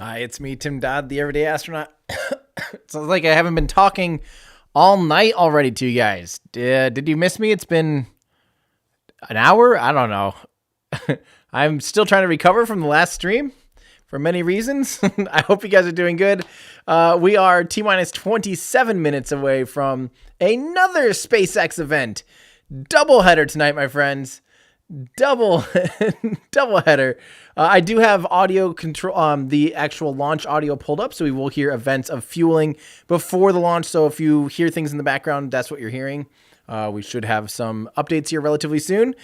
Hi, it's me, Tim Dodd, the Everyday Astronaut. Sounds like I haven't been talking all night already to you guys. Did you miss me? It's been an hour? I don't know. I'm still trying to recover from the last stream for many reasons. I hope you guys are doing good. We are T-minus 27 minutes away from another SpaceX event. Doubleheader tonight, my friends. Double header. I do have audio control, the actual launch audio pulled up, so we will hear events of fueling before the launch. So if you hear things in the background, that's what you're hearing. We should have some updates here relatively soon.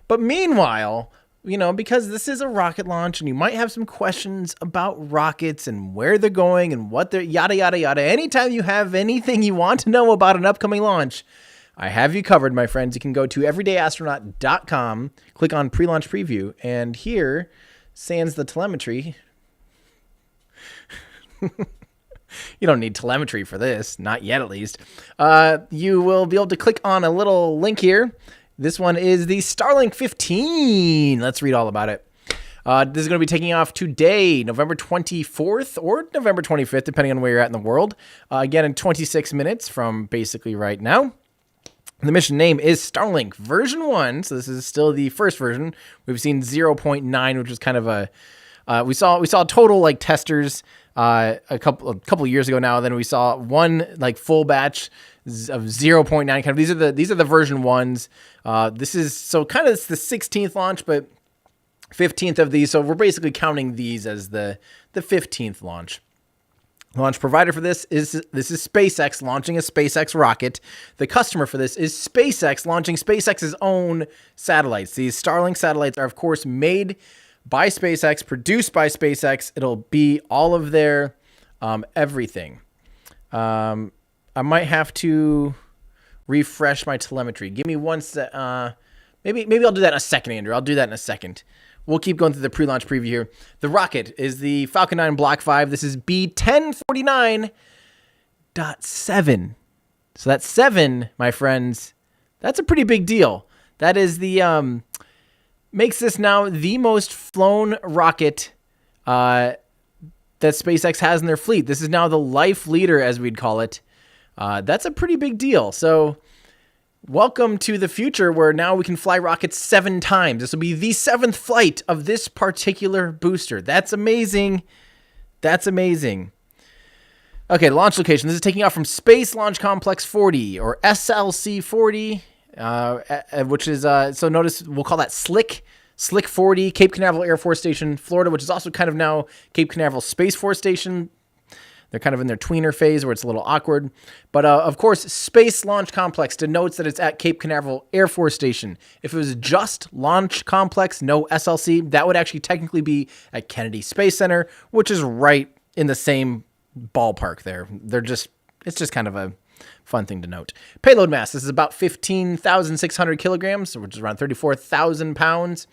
But meanwhile, because this is a rocket launch and you might have some questions about rockets and where they're going and what they're yada, yada, yada. Anytime you have anything you want to know about an upcoming launch, I have you covered, my friends. You can go to everydayastronaut.com, click on Prelaunch Preview, and here, sans the telemetry. You don't need telemetry for this, not yet at least. You will be able to click on a little link here. This one is the Starlink 15. Let's read all about it. This is going to be taking off today, November 24th or November 25th, depending on where you're at in the world. Again, in 26 minutes from basically right now. The mission name is Starlink version 1, so this is still the first version. We've seen 0.9, which was kind of a we saw total like testers a couple years ago now. Then we saw one like full batch of 0.9. Kind of these are the version 1s. This is so kind of it's the 16th launch, but 15th of these. So we're basically counting these as the 15th launch. Launch provider for this is SpaceX launching a SpaceX rocket. The customer for this is SpaceX launching SpaceX's own satellites. These Starlink satellites are, of course, made by SpaceX, produced by SpaceX. It'll be all of their everything. I might have to refresh my telemetry. Give me one sec. Maybe I'll do that in a second, Andrew. I'll do that in a second. We'll keep going through the pre-launch preview here. The rocket is the Falcon 9 Block 5. This is B1049.7. So that's 7, my friends. That's a pretty big deal. That is the makes this now the most flown rocket that SpaceX has in their fleet. This is now the life leader, as we'd call it. That's a pretty big deal. So welcome to the future where now we can fly rockets 7 times. This will be the 7th flight of this particular booster. That's amazing. That's amazing. Okay, launch location. This is taking off from Space Launch Complex 40 or SLC 40, which is, so notice we'll call that Slick 40, Cape Canaveral Airforce Station, Florida, which is also kind of now Cape Canaveral Space Force Station. They're kind of in their tweener phase where it's a little awkward. But of course, Space Launch Complex denotes that it's at Cape Canaveral Air Force Station. If it was just Launch Complex, no SLC, that would actually technically be at Kennedy Space Center, which is right in the same ballpark there. It's just kind of a fun thing to note. Payload mass, this is about 15,600 kilograms, which is around 34,000 pounds.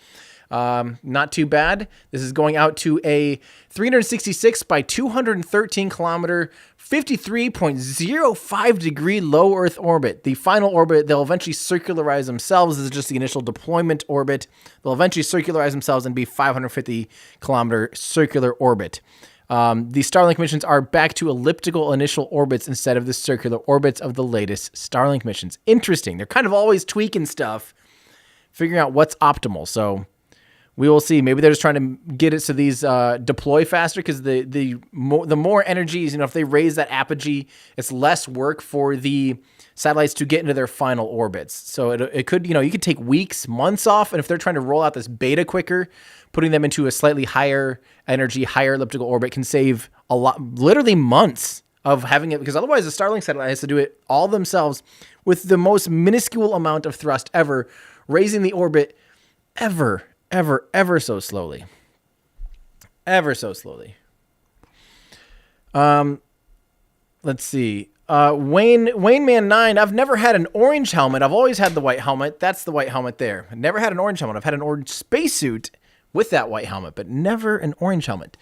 Not too bad. This is going out to a 366 by 213 kilometer, 53.05 degree low Earth orbit. The final orbit, they'll eventually circularize themselves. This is just the initial deployment orbit. They'll eventually circularize themselves and be 550 kilometer circular orbit. The Starlink missions are back to elliptical initial orbits instead of the circular orbits of the latest Starlink missions. Interesting. They're kind of always tweaking stuff, figuring out what's optimal. So we will see. Maybe they're just trying to get it so these deploy faster because the more energies, if they raise that apogee, it's less work for the satellites to get into their final orbits. So it could, you could take weeks, months off, and if they're trying to roll out this beta quicker, putting them into a slightly higher energy, higher elliptical orbit can save a lot, literally months of having it, because otherwise the Starlink satellite has to do it all themselves with the most minuscule amount of thrust ever, raising the orbit ever so slowly. Ever so slowly. Let's see. Wayne Man 9, I've never had an orange helmet. I've always had the white helmet. That's the white helmet there. I've never had an orange helmet. I've had an orange spacesuit with that white helmet, but never an orange helmet.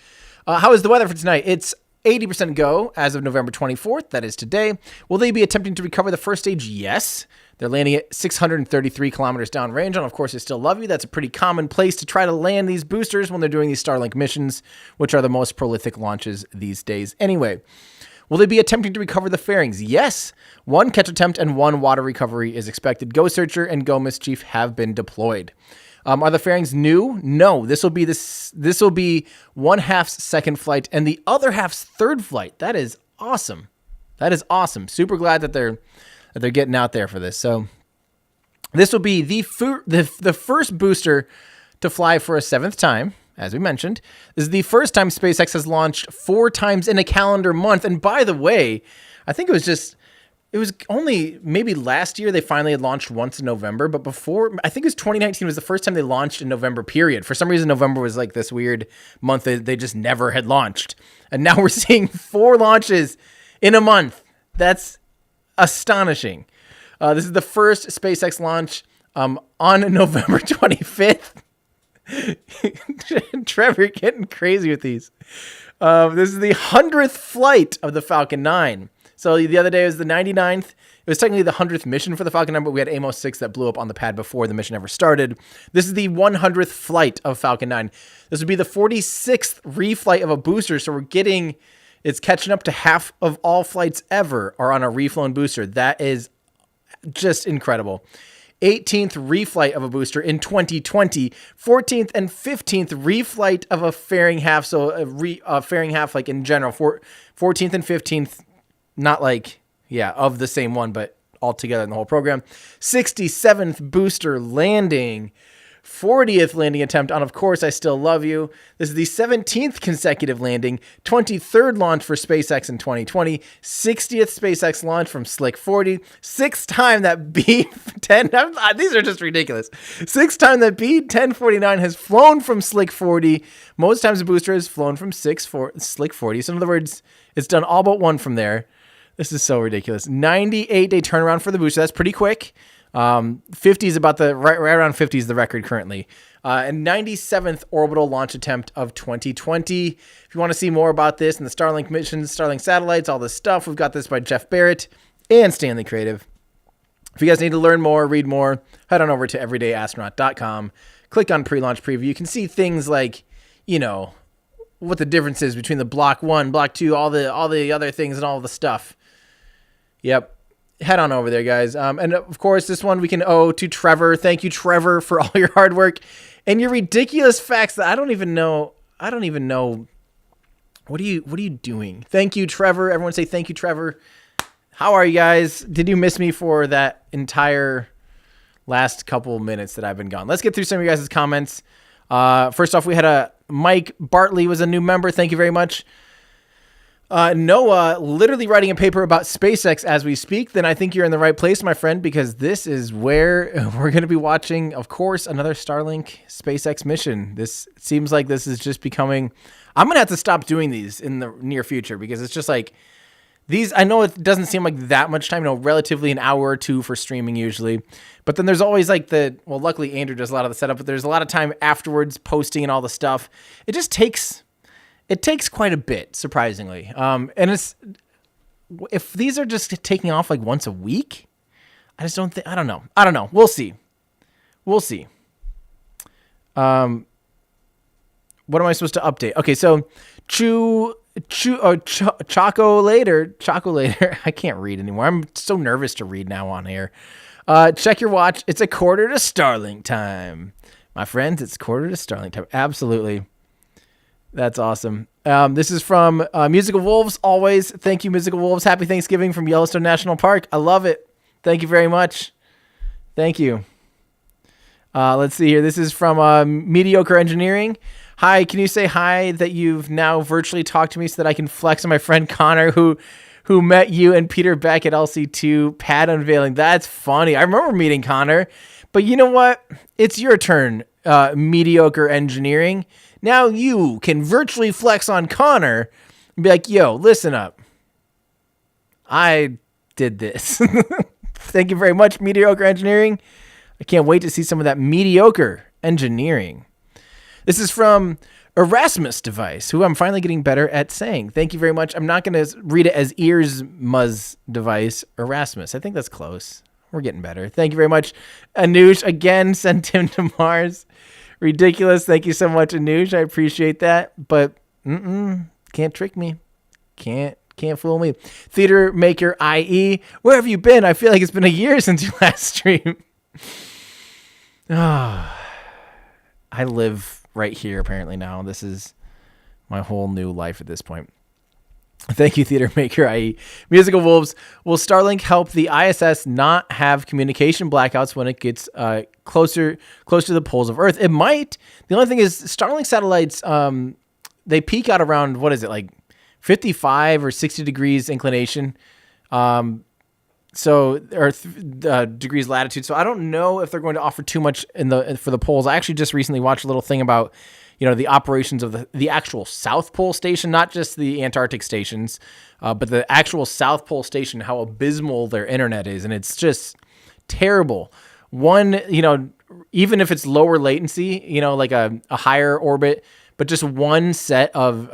How is the weather for tonight? It's 80% go as of November 24th. That is today. Will they be attempting to recover the first stage? Yes. They're landing at 633 kilometers downrange. And of course, I still love you. That's a pretty common place to try to land these boosters when they're doing these Starlink missions, which are the most prolific launches these days anyway. Will they be attempting to recover the fairings? Yes. 1 catch attempt and 1 water recovery is expected. Go Searcher and Go Mischief have been deployed. Are the fairings new? No. This will be 1/2's second flight and the other half's third flight. That is awesome. That is awesome. Super glad that they're getting out there for this. So this will be the first booster to fly for a 7th time. As we mentioned, this is the first time SpaceX has launched 4 times in a calendar month. And by the way, I think it was only maybe last year they finally had launched once in November. But before, I think it was 2019 was the first time they launched in November, period. For some reason, November was like this weird month that they just never had launched. And now we're seeing 4 launches in a month. That's astonishing. This is the first SpaceX launch on November 25th. Trevor, you're getting crazy with these. This is the 100th flight of the Falcon 9. So the other day was the 99th. It was technically the 100th mission for the Falcon 9, but we had Amos 6 that blew up on the pad before the mission ever started. This is the 100th flight of Falcon 9. This would be the 46th reflight of a booster. So it's catching up to half of all flights ever are on a reflown booster. That is just incredible. 18th reflight of a booster in 2020, 14th and 15th reflight of a fairing half. So a fairing half, like in general, 14th and 15th, not like, of the same one, but all together in the whole program. 67th booster landing, 40th landing attempt on, of course, I Still Love You. This is the 17th consecutive landing, 23rd launch for SpaceX in 2020, 60th SpaceX launch from Slick 40, 6th time that B-10, these are just ridiculous, 6th time that B-1049 has flown from Slick 40, most times a booster has flown from Slick 40, so in other words, it's done all but one from there. This is so ridiculous. 98-day turnaround for the booster, that's pretty quick. 50 is about right around 50 is the record currently. And 97th orbital launch attempt of 2020. If you want to see more about this and the Starlink missions, Starlink satellites, all this stuff, we've got this by Jeff Barrett and Stanley Creative. If you guys need to learn more, read more, head on over to everydayastronaut.com. Click on Prelaunch Preview. You can see things like, what the difference is between the Block 1, Block 2, all the other things and all the stuff. Yep. Head on over there, guys. And of course, this one we can owe to Trevor. Thank you, Trevor, for all your hard work and your ridiculous facts that I don't even know. What are you doing? Thank you, Trevor. Everyone say thank you, Trevor. How are you guys? Did you miss me for that entire last couple minutes that I've been gone? Let's get through some of you guys' comments. First off, we had a Mike Bartley was a new member. Thank you very much. Noah, literally writing a paper about SpaceX as we speak, then I think you're in the right place, my friend, because this is where we're going to be watching, of course, another Starlink SpaceX mission. This seems like this is just becoming... I'm going to have to stop doing these in the near future because it's just like... These, I know it doesn't seem like that much time, relatively an hour or two for streaming usually. But then there's always like luckily Andrew does a lot of the setup, but there's a lot of time afterwards posting and all the stuff. It just takes... It takes quite a bit, surprisingly. And if these are just taking off like once a week, I just don't think, I don't know. We'll see. What am I supposed to update? Okay, so Choco later. I can't read anymore. I'm so nervous to read now on here. Check your watch. It's a quarter to Starlink time. My friends, it's quarter to Starlink time. Absolutely. That's awesome. This is from Musical Wolves. Always. Thank you, Musical Wolves. Happy Thanksgiving from Yellowstone National Park. I love it. Thank you very much. Thank you. Let's see here. This is from Mediocre Engineering. Hi, can you say hi that you've now virtually talked to me so that I can flex on my friend Connor who met you and Peter Beck at LC2 pad unveiling? That's funny. I remember meeting Connor. But you know what? It's your turn, Mediocre Engineering. Now you can virtually flex on Connor and be like, yo, listen up. I did this. Thank you very much, Mediocre Engineering. I can't wait to see some of that mediocre engineering. This is from Erasmus device, who I'm finally getting better at saying. Thank you very much. I'm not going to read it as ears muzz device. Erasmus. I think that's close. We're getting better. Thank you very much. Anush, again, sent him to Mars. Ridiculous. Thank you so much, Anush. I appreciate that. But can't trick me. Can't fool me. Theater Maker IE, where have you been? I feel like it's been a year since you last streamed. I live right here apparently now. This is my whole new life at this point. Thank you, Theater Maker IE. Musical Wolves, will Starlink help the ISS not have communication blackouts when it gets closer to the poles of Earth? It might. The only thing is Starlink satellites, they peak out around, what is it, like 55 or 60 degrees inclination. Degrees latitude. So I don't know if they're going to offer too much for the poles. I actually just recently watched a little thing about, the operations of the actual South Pole station, not just the Antarctic stations, but the actual South Pole station, how abysmal their internet is. And it's just terrible. One, even if it's lower latency, like a higher orbit, but just one set of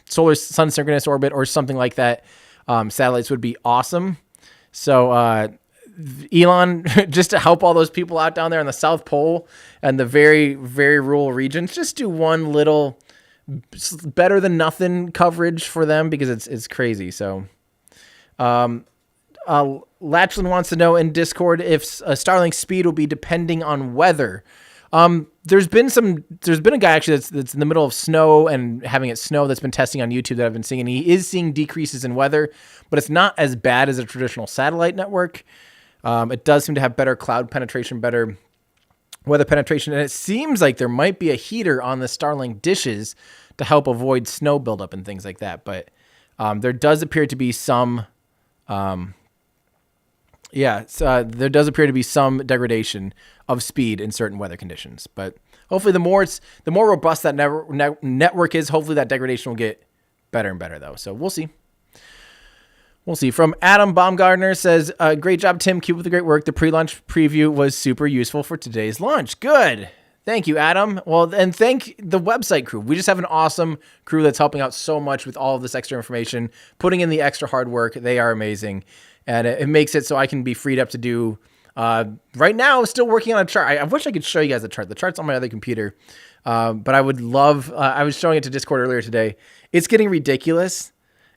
solar sun synchronous orbit or something like that, satellites would be awesome. So Elon, just to help all those people out down there on the South Pole and the very, very rural regions, just do one little better than nothing coverage for them because it's crazy. So Latchlin wants to know in Discord if Starlink speed will be depending on weather. There's been a guy actually that's in the middle of snow and having it snow that's been testing on YouTube that I've been seeing, and he is seeing decreases in weather, but it's not as bad as a traditional satellite network. It does seem to have better cloud penetration, better weather penetration, and it seems like there might be a heater on the Starlink dishes to help avoid snow buildup and things like that. But there does appear to be some there does appear to be some degradation of speed in certain weather conditions. But hopefully the more robust that network is, hopefully that degradation will get better and better, though. So we'll see. We'll see. From Adam Baumgartner says, great job, Tim. Keep up the great work. The pre-launch preview was super useful for today's launch. Good. Thank you, Adam. Well, and thank the website crew. We just have an awesome crew that's helping out so much with all of this extra information, putting in the extra hard work. They are amazing. And it makes it so I can be freed up to do, right now, still working on a chart. I wish I could show you guys the chart. The chart's on my other computer. But I would love, I was showing it to Discord earlier today. It's getting ridiculous.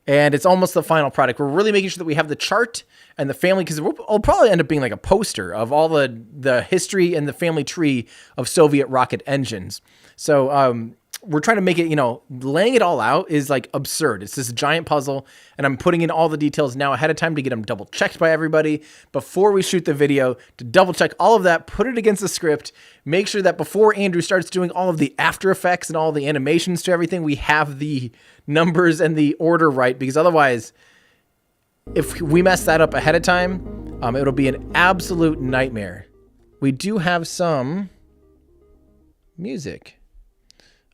And it's almost the final product. We're really making sure that we have the chart and the family, because it'll probably end up being like a poster of all the history and the family tree of Soviet rocket engines. So we're trying to make it, laying it all out is like absurd. It's this giant puzzle, and I'm putting in all the details now ahead of time to get them double checked by everybody before we shoot the video, to double check all of that, put it against the script, make sure that before Andrew starts doing all of the After Effects and all the animations to everything, we have the numbers and the order right, because otherwise, if we mess that up ahead of time, it'll be an absolute nightmare. We do have some music.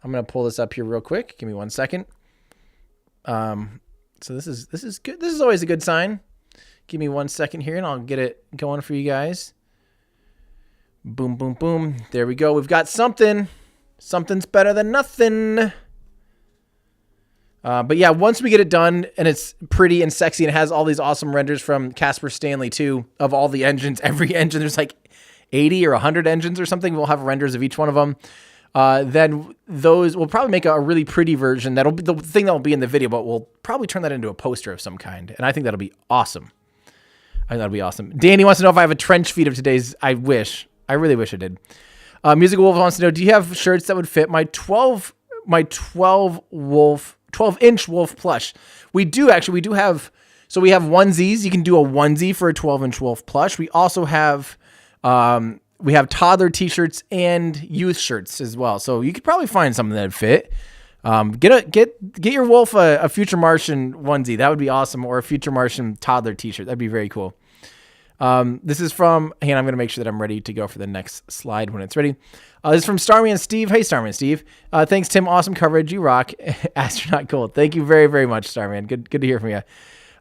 I'm going to pull this up here real quick. Give me 1 second. So this is good. This is always a good sign. Give me 1 second here and I'll get it going for you guys. Boom, boom, boom. There we go. We've got something. Something's better than nothing. But yeah, once we get it done and it's pretty and sexy and it has all these awesome renders from Casper Stanley too, of all the engines, every engine, there's like 80 or 100 engines or something. We'll have renders of each one of them. Then those will probably make a really pretty version. That'll be the thing that'll be in the video, but we'll probably turn that into a poster of some kind. And I think that'll be awesome. I think that'll be awesome. Danny wants to know if I have a trench feed of today's. I wish. I really wish I did. Musical Wolf wants to know, do you have shirts that would fit my 12 inch wolf plush? We do actually. We do have. So we have onesies. You can do a onesie for a 12-inch wolf plush. We also have. We have toddler t-shirts and youth shirts as well. So you could probably find something that'd fit. Get your wolf a Future Martian onesie. That would be awesome. Or a Future Martian toddler t-shirt. That'd be very cool. This is from, hang on, I'm going to make sure that I'm ready to go for the next slide when it's ready. This is from Starman Steve. Hey, Starman Steve. Thanks, Tim. Awesome coverage. You rock. Astronaut Gold. Thank you very, very much, Starman. Good to hear from you.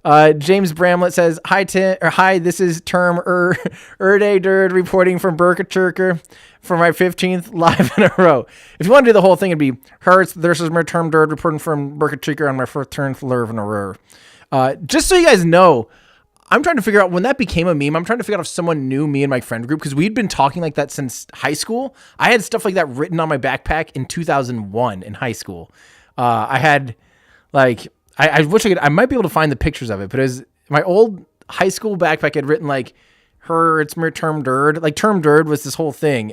James Bramlett says, hi, this is Term Erde Dird reporting from Burkachurker for my 15th live in a row. If you want to do the whole thing, it'd be Hertz, this is my Term Dird reporting from Burkachurker on my 15th live in a row. Just so you guys know, I'm trying to figure out when that became a meme. I'm trying to figure out if someone knew me and my friend group because we'd been talking like that since high school. I had stuff like that written on my backpack in 2001 in high school. I had like, I wish I might be able to find the pictures of it, but it was my old high school backpack had written like it's my Term Dird. Like Term Dird was this whole thing.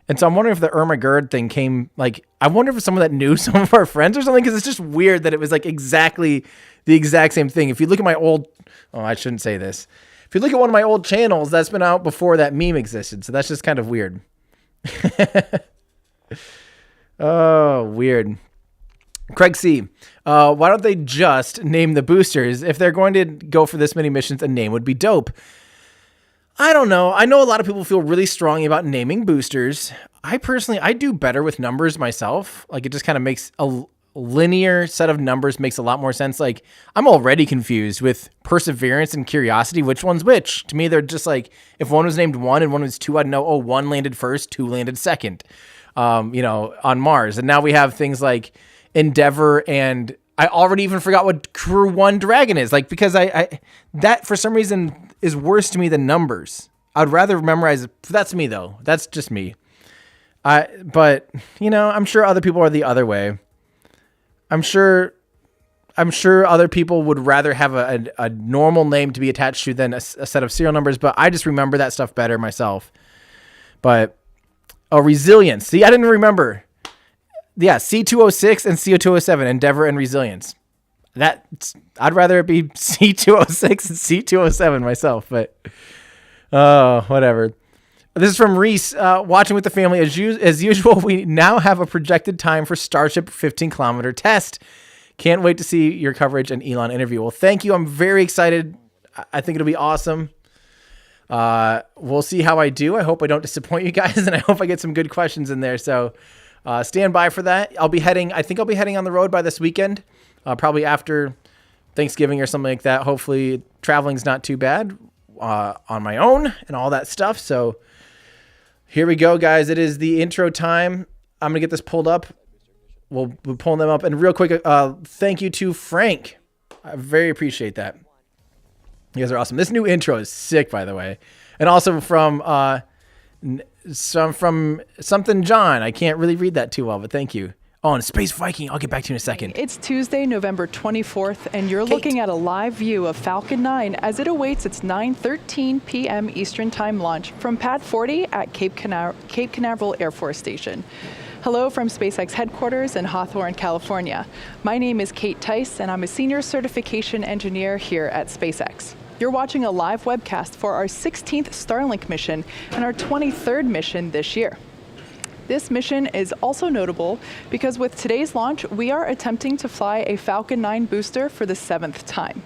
And so I'm wondering if the Irma Gerd thing came, like, I wonder if someone that knew some of our friends or something, because it's just weird that it was like exactly the exact same thing. If you look at my old, I shouldn't say this. If you look at one of my old channels, that's been out before that meme existed. So that's just kind of weird. Oh, weird. Craig C. Why don't they just name the boosters? If they're going to go for this many missions, a name would be dope. I don't know. I know a lot of people feel really strongly about naming boosters. I do better with numbers myself. Like, it just kind of makes a linear set of numbers makes a lot more sense. Like, I'm already confused with Perseverance and Curiosity. Which one's which? To me, they're just like, if one was named 1 and one was 2, I'd know, oh, 1 landed first, 2 landed second, on Mars. And now we have things like Endeavor, and I already even forgot what Crew 1 Dragon is. Like, because I that for some reason is worse to me than numbers. I'd rather memorize it. That's me though. That's just me. But I'm sure other people are the other way. I'm sure other people would rather have a normal name to be attached to than a set of serial numbers, but I just remember that stuff better myself. But Resilience. See, I didn't remember. Yeah, C206 and C207, Endeavor and Resilience. I'd rather it be C206 and C207 myself, but whatever. This is from Reese, watching with the family. As usual, we now have a projected time for Starship 15-kilometer test. Can't wait to see your coverage and Elon interview. Well, thank you. I'm very excited. I think it'll be awesome. We'll see how I do. I hope I don't disappoint you guys, and I hope I get some good questions in there. So stand by for that. I think I'll be heading on the road by this weekend. Probably after Thanksgiving or something like that. Hopefully traveling's not too bad on my own and all that stuff. So here we go, guys. It is the intro time. I'm going to get this pulled up. We'll pull them up. And real quick, thank you to Frank. I very appreciate that. You guys are awesome. This new intro is sick, by the way. And also from something John. I can't really read that too well, but thank you. Oh, and Space Viking. I'll get back to you in a second. It's Tuesday, November 24th, and you're looking at a live view of Falcon 9 as it awaits its 9:13 p.m. Eastern Time launch from Pad 40 at Cape Canaveral Airforce Station. Hello from SpaceX headquarters in Hawthorne, California. My name is Kate Tice, and I'm a senior certification engineer here at SpaceX. You're watching a live webcast for our 16th Starlink mission and our 23rd mission this year. This mission is also notable because with today's launch, we are attempting to fly a Falcon 9 booster for the 7th time.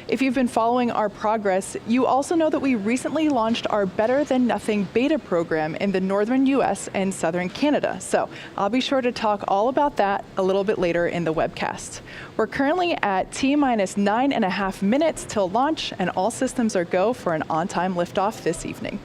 If you've been following our progress, you also know that we recently launched our Better Than Nothing beta program in the northern US and southern Canada. So I'll be sure to talk all about that a little bit later in the webcast. We're currently at T-minus 9.5 minutes till launch, and all systems are go for an on-time liftoff this evening.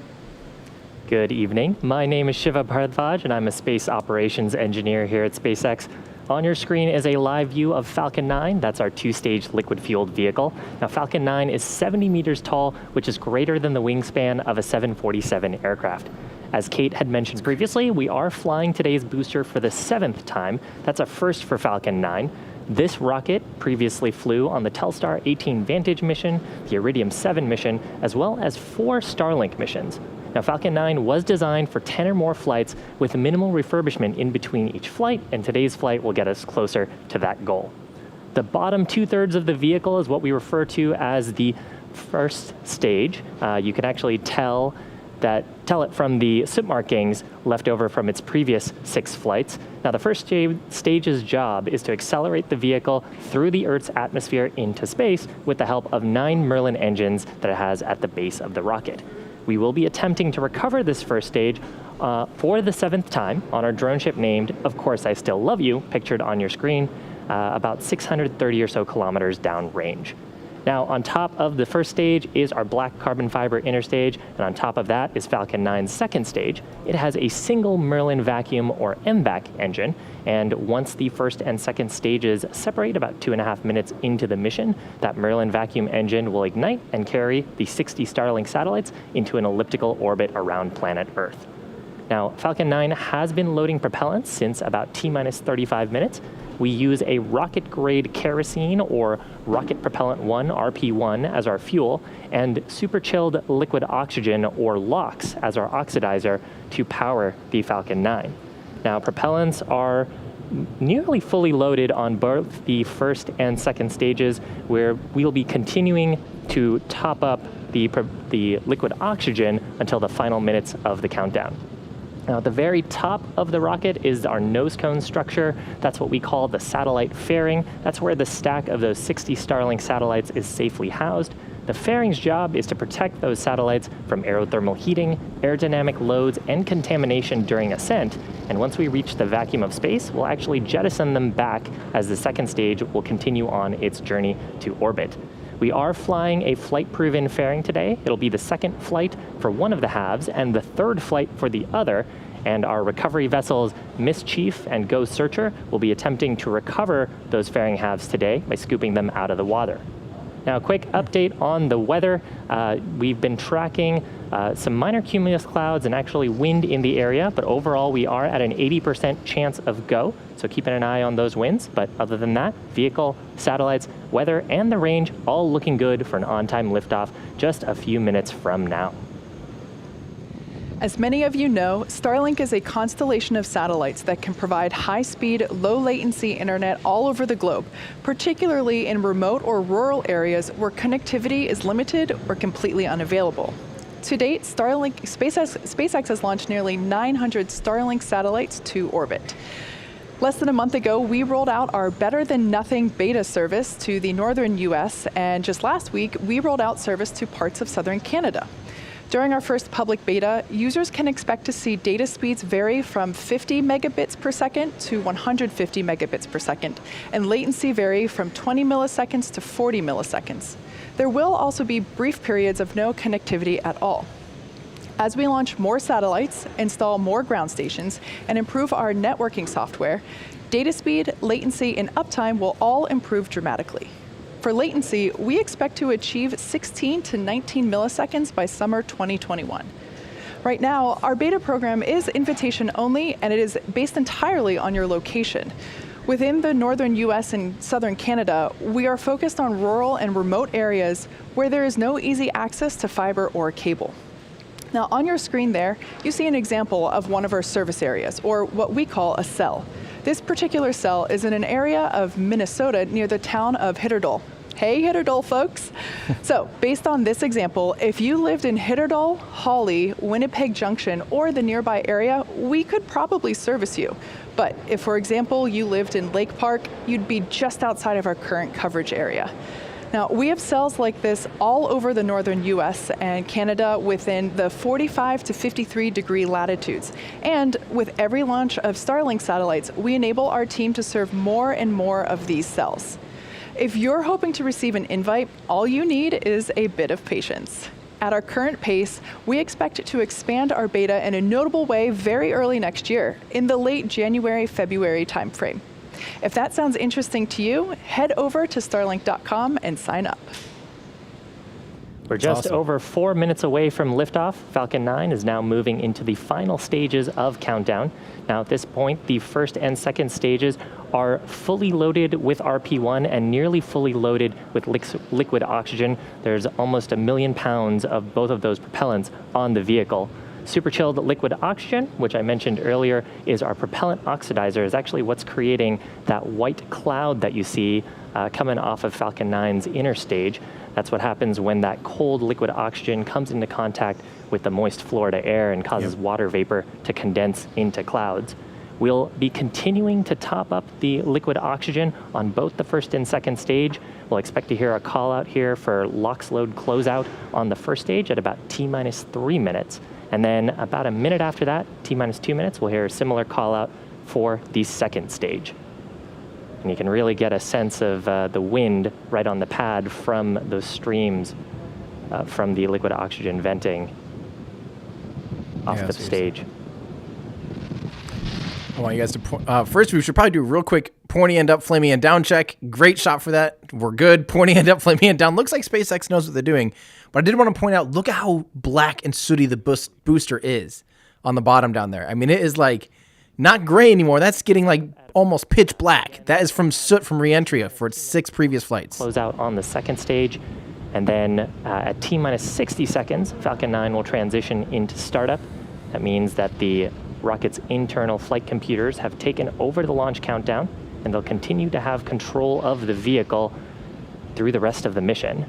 Good evening. My name is Shiva Bharadwaj, and I'm a space operations engineer here at SpaceX. On your screen is a live view of Falcon 9. That's our two-stage liquid-fueled vehicle. Now, Falcon 9 is 70 meters tall, which is greater than the wingspan of a 747 aircraft. As Kate had mentioned previously, we are flying today's booster for the 7th time. That's a first for Falcon 9. This rocket previously flew on the Telstar 18 Vantage mission, the Iridium 7 mission, as well as 4 Starlink missions. Now, Falcon 9 was designed for 10 or more flights with minimal refurbishment in between each flight, and today's flight will get us closer to that goal. The bottom 2/3 of the vehicle is what we refer to as the first stage. You can actually tell it from the soot markings left over from its previous 6 flights. Now, the first stage's job is to accelerate the vehicle through the Earth's atmosphere into space with the help of 9 Merlin engines that it has at the base of the rocket. We will be attempting to recover this first stage for the 7th time on our drone ship named Of Course I Still Love You, pictured on your screen, about 630 or so kilometers downrange. Now, on top of the first stage is our black carbon fiber inner stage, and on top of that is Falcon 9's second stage. It has a single Merlin vacuum or MVac engine, and once the first and second stages separate about 2.5 minutes into the mission, that Merlin vacuum engine will ignite and carry the 60 Starlink satellites into an elliptical orbit around planet Earth. Now, Falcon 9 has been loading propellants since about T-minus 35 minutes. We use a rocket-grade kerosene or rocket propellant 1, RP1, as our fuel, and super-chilled liquid oxygen, or LOX, as our oxidizer to power the Falcon 9. Now, propellants are nearly fully loaded on both the first and second stages, where we'll be continuing to top up the liquid oxygen until the final minutes of the countdown. Now, at the very top of the rocket is our nose cone structure. That's what we call the satellite fairing. That's where the stack of those 60 Starlink satellites is safely housed. The fairing's job is to protect those satellites from aerothermal heating, aerodynamic loads, and contamination during ascent. And once we reach the vacuum of space, we'll actually jettison them back as the second stage will continue on its journey to orbit. We are flying a flight-proven fairing today. It'll be the second flight for one of the halves and the third flight for the other. And our recovery vessels, Mischief and Go Searcher, will be attempting to recover those fairing halves today by scooping them out of the water. Now, a quick update on the weather. We've been tracking some minor cumulus clouds and actually wind in the area, but overall we are at an 80% chance of go, so keeping an eye on those winds. But other than that, vehicle, satellites, weather, and the range all looking good for an on-time liftoff just a few minutes from now. As many of you know, Starlink is a constellation of satellites that can provide high-speed, low-latency internet all over the globe, particularly in remote or rural areas where connectivity is limited or completely unavailable. To date, SpaceX has launched nearly 900 Starlink satellites to orbit. Less than a month ago, we rolled out our Better Than Nothing beta service to the northern US, and just last week, we rolled out service to parts of southern Canada. During our first public beta, users can expect to see data speeds vary from 50 megabits per second to 150 megabits per second, and latency vary from 20 milliseconds to 40 milliseconds. There will also be brief periods of no connectivity at all. As we launch more satellites, install more ground stations, and improve our networking software, data speed, latency, and uptime will all improve dramatically. For latency, we expect to achieve 16 to 19 milliseconds by summer 2021. Right now, our beta program is invitation only, and it is based entirely on your location. Within the northern US and southern Canada, we are focused on rural and remote areas where there is no easy access to fiber or cable. Now, on your screen there, you see an example of one of our service areas, or what we call a cell. This particular cell is in an area of Minnesota near the town of Hitterdal. Hey, Hitterdal, folks. So, based on this example, if you lived in Hitterdal, Hawley, Winnipeg Junction, or the nearby area, we could probably service you. But if, for example, you lived in Lake Park, you'd be just outside of our current coverage area. Now, we have cells like this all over the northern US and Canada within the 45 to 53 degree latitudes. And with every launch of Starlink satellites, we enable our team to serve more and more of these cells. If you're hoping to receive an invite, all you need is a bit of patience. At our current pace, we expect to expand our beta in a notable way very early next year, in the late January, February timeframe. If that sounds interesting to you, head over to starlink.com and sign up. We're just over 4 minutes away from liftoff. Falcon 9 is now moving into the final stages of countdown. Now, at this point, the first and second stages are fully loaded with RP1 and nearly fully loaded with liquid oxygen. There's almost 1 million pounds of both of those propellants on the vehicle. Super chilled liquid oxygen, which I mentioned earlier, is our propellant oxidizer, is actually what's creating that white cloud that you see coming off of Falcon 9's inner stage. That's what happens when that cold liquid oxygen comes into contact with the moist Florida air and causes water vapor to condense into clouds. We'll be continuing to top up the liquid oxygen on both the first and second stage. We'll expect to hear a call out here for LOX load closeout on the first stage at about T-minus 3 minutes. And then about a minute after that, T-minus 2 minutes, we'll hear a similar call out for the second stage. And you can really get a sense of the wind right on the pad from those streams from the liquid oxygen venting off the stage. I want you guys to first, we should probably do a real quick pointy end up, flaming end down check. Great shot for that. We're good. Pointy end up, flaming end down. Looks like SpaceX knows what they're doing. But I did want to point out, look at how black and sooty the booster is on the bottom down there. I mean, it is like not gray anymore. That's getting like almost pitch black. That is from soot from re-entry for its 6 previous flights. Close out on the second stage. And then at T-minus 60 seconds, Falcon 9 will transition into startup. That means that the rocket's internal flight computers have taken over the launch countdown, and they'll continue to have control of the vehicle through the rest of the mission.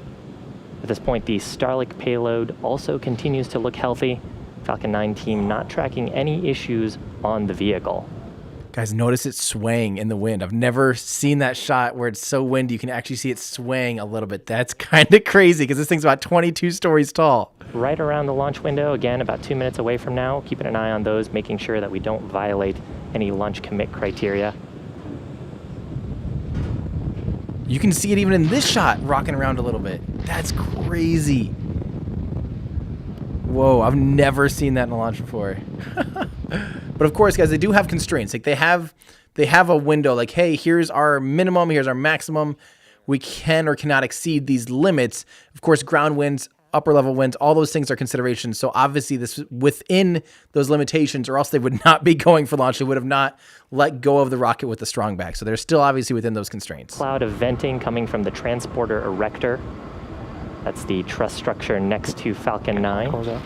At this point, the Starlink payload also continues to look healthy. Falcon 9 team not tracking any issues on the vehicle. Guys, notice it swaying in the wind. I've never seen that shot where it's so windy you can actually see it swaying a little bit. That's kind of crazy because this thing's about 22 stories tall. Right around the launch window, again, about 2 minutes away from now. Keeping an eye on those, making sure that we don't violate any launch commit criteria. You can see it even in this shot rocking around a little bit. That's crazy. Whoa, I've never seen that in a launch before. But of course, guys, they do have constraints. Like they have a window like, hey, here's our minimum, here's our maximum. We can or cannot exceed these limits. Of course, ground winds, upper level winds, all those things are considerations. So obviously this is within those limitations, or else they would not be going for launch. They would have not let go of the rocket with the strong back. So they're still obviously within those constraints. Cloud of venting coming from the transporter erector. That's the truss structure next to Falcon 9.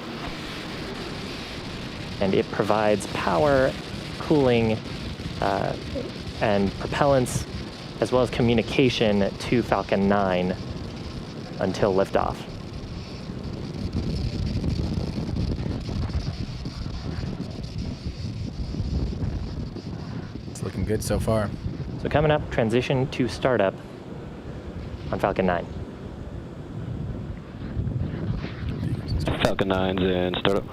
And it provides power, cooling, and propellants, as well as communication to Falcon 9 until liftoff. It's looking good so far. So coming up, transition to startup on Falcon 9. Falcon 9's in startup.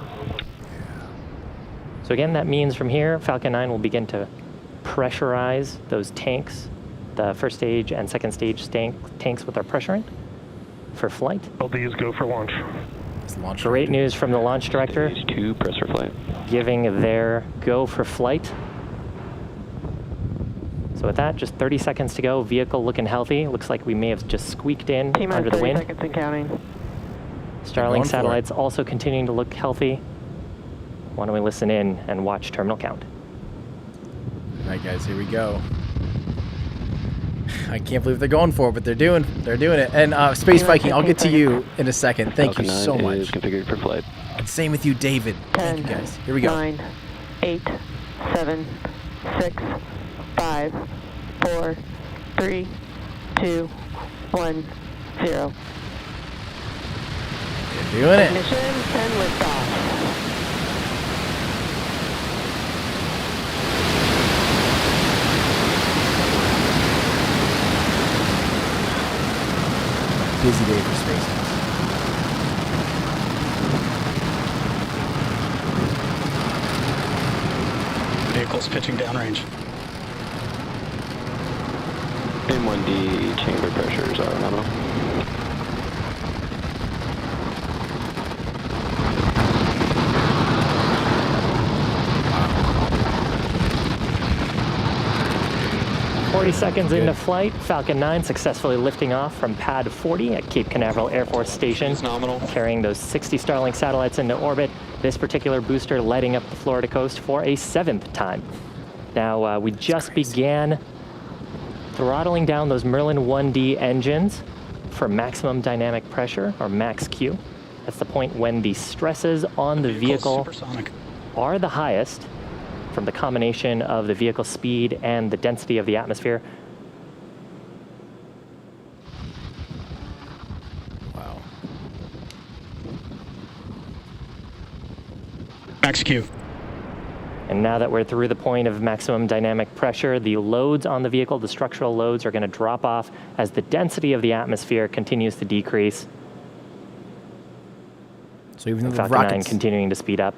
So again, that means from here, Falcon 9 will begin to pressurize those tanks, the first stage and second stage tanks with our pressurant for flight. LDs go for launch. Great news from the launch director. Stage 2, press for flight. Giving their go for flight. So with that, just 30 seconds to go. Vehicle looking healthy. Looks like we may have just squeaked in under the wind. 30 seconds and counting. Starlink satellites also continuing to look healthy. Why don't we listen in and watch terminal count? All right, guys, here we go. I can't believe they're going for it, but they're doing it. And Space Viking, I'll get to you in a second. Thank you so much. Is configured for flight. And same with you, David. Thank you, guys. Here we go. 9, 8, 7, 6, 5, 4, 3, 2, 1, 0. You're doing it. Ignition and liftoff. Busy day for SpaceX. Vehicle's pitching downrange. M1D chamber pressures are nominal. Wow. 40 seconds into flight, Falcon 9 successfully lifting off from pad 40 at Cape Canaveral Airforce Station, carrying those 60 Starlink satellites into orbit. This particular booster lighting up the Florida coast for a 7th time. Now, we just began throttling down those Merlin 1D engines for maximum dynamic pressure, or max Q. That's the point when the stresses on the vehicle are the highest from the combination of the vehicle speed and the density of the atmosphere. Wow. Max Q. And now that we're through the point of maximum dynamic pressure, the loads on the vehicle, the structural loads, are going to drop off as the density of the atmosphere continues to decrease. So even though the Falcon 9 rockets continuing to speed up.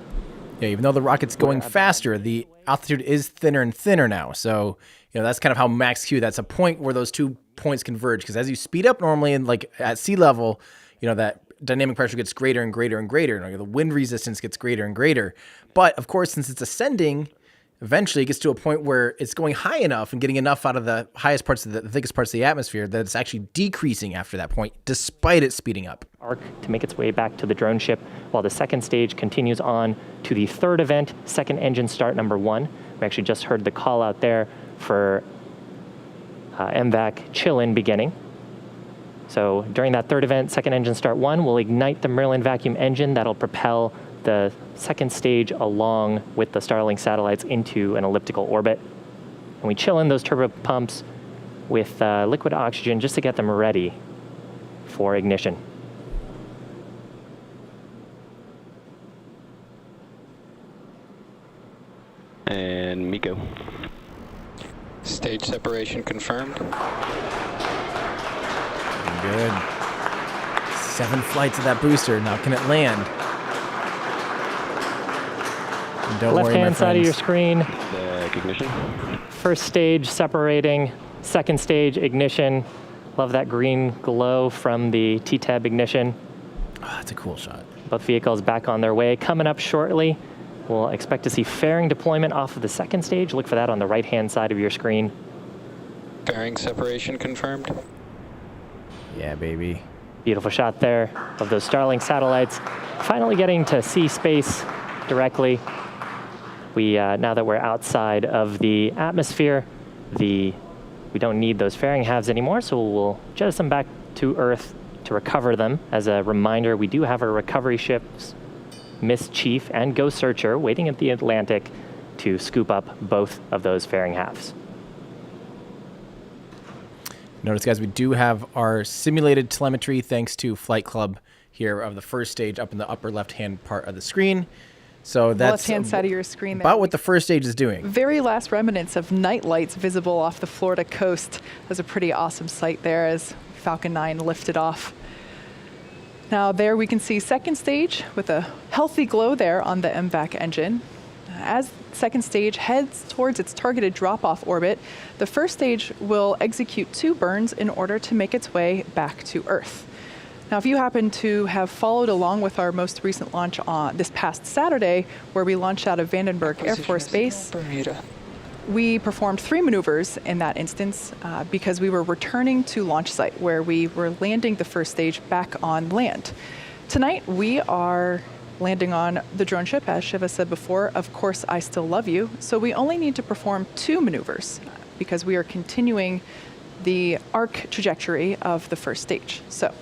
Yeah, even though the rocket's going faster, the altitude is thinner and thinner now. So, that's kind of how max Q, that's a point where those 2 points converge. Because as you speed up normally and like at sea level, that dynamic pressure gets greater and greater and greater. The wind resistance gets greater and greater. But of course, since it's ascending, eventually it gets to a point where it's going high enough and getting enough out of the highest parts of the thickest parts of the atmosphere that it's actually decreasing after that point, despite it speeding up. Arc to make its way back to the drone ship, while the second stage continues on to the third event, second engine start number 1. We actually just heard the call out there for MVAC chill-in beginning. So during that third event, second engine start 1, we'll ignite the Merlin vacuum engine that'll propel the second stage along with the Starlink satellites into an elliptical orbit. And we chill in those turbo pumps with liquid oxygen just to get them ready for ignition. And Miko. Stage separation confirmed. Good. 7 flights of that booster. Now can it land? And don't worry, my Left-hand side of your friends. screen, Ignition. first stage separating, second stage ignition. Love that green glow from the T-tab ignition. Oh, that's a cool shot. Both vehicles back on their way. Coming up shortly, we'll expect to see fairing deployment off of the second stage. Look for that on the right-hand side of your screen. Fairing separation confirmed. Yeah, baby. Beautiful shot there of those Starlink satellites. Finally getting to see space directly. We now that we're outside of the atmosphere, we don't need those fairing halves anymore, so we'll jettison back to Earth to recover them. As a reminder, we do have our recovery ships, Miss Chief and Ghost Searcher, waiting at the Atlantic to scoop up both of those fairing halves. Notice, guys, we do have our simulated telemetry thanks to Flight Club here of the first stage up in the upper left-hand part of the screen. So that's left-hand side of your screen. about what the first stage is doing. Very last remnants of night lights visible off the Florida coast. That's a pretty awesome sight there as Falcon 9 lifted off. Now there we can see second stage with a healthy glow there on the MVAC engine. As second stage heads towards its targeted drop-off orbit, the first stage will execute 2 burns in order to make its way back to Earth. Now, if you happen to have followed along with our most recent launch on this past Saturday, where we launched out of Vandenberg Air Force Base, Bermuda. we performed 3 maneuvers in that instance because we were returning to launch site where we were landing the first stage back on land. Tonight, we are landing on the drone ship, as Shiva said before. Of course, I still love you. So we only need to perform 2 maneuvers because we are continuing the arc trajectory of the first stage. So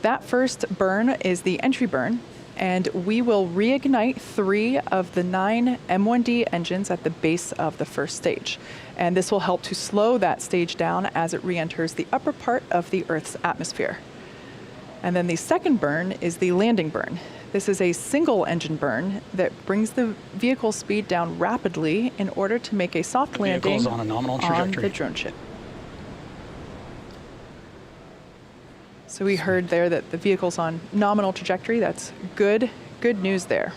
that first burn is the entry burn, and we will reignite 3 of the 9 M1D engines at the base of the first stage. And this will help to slow that stage down as it re-enters the upper part of the Earth's atmosphere. And then the second burn is the landing burn. This is a single engine burn that brings the vehicle speed down rapidly in order to make a soft landing Vehicle's on a nominal on trajectory. the drone ship. So we heard there that the vehicle's on nominal trajectory. That's good news there.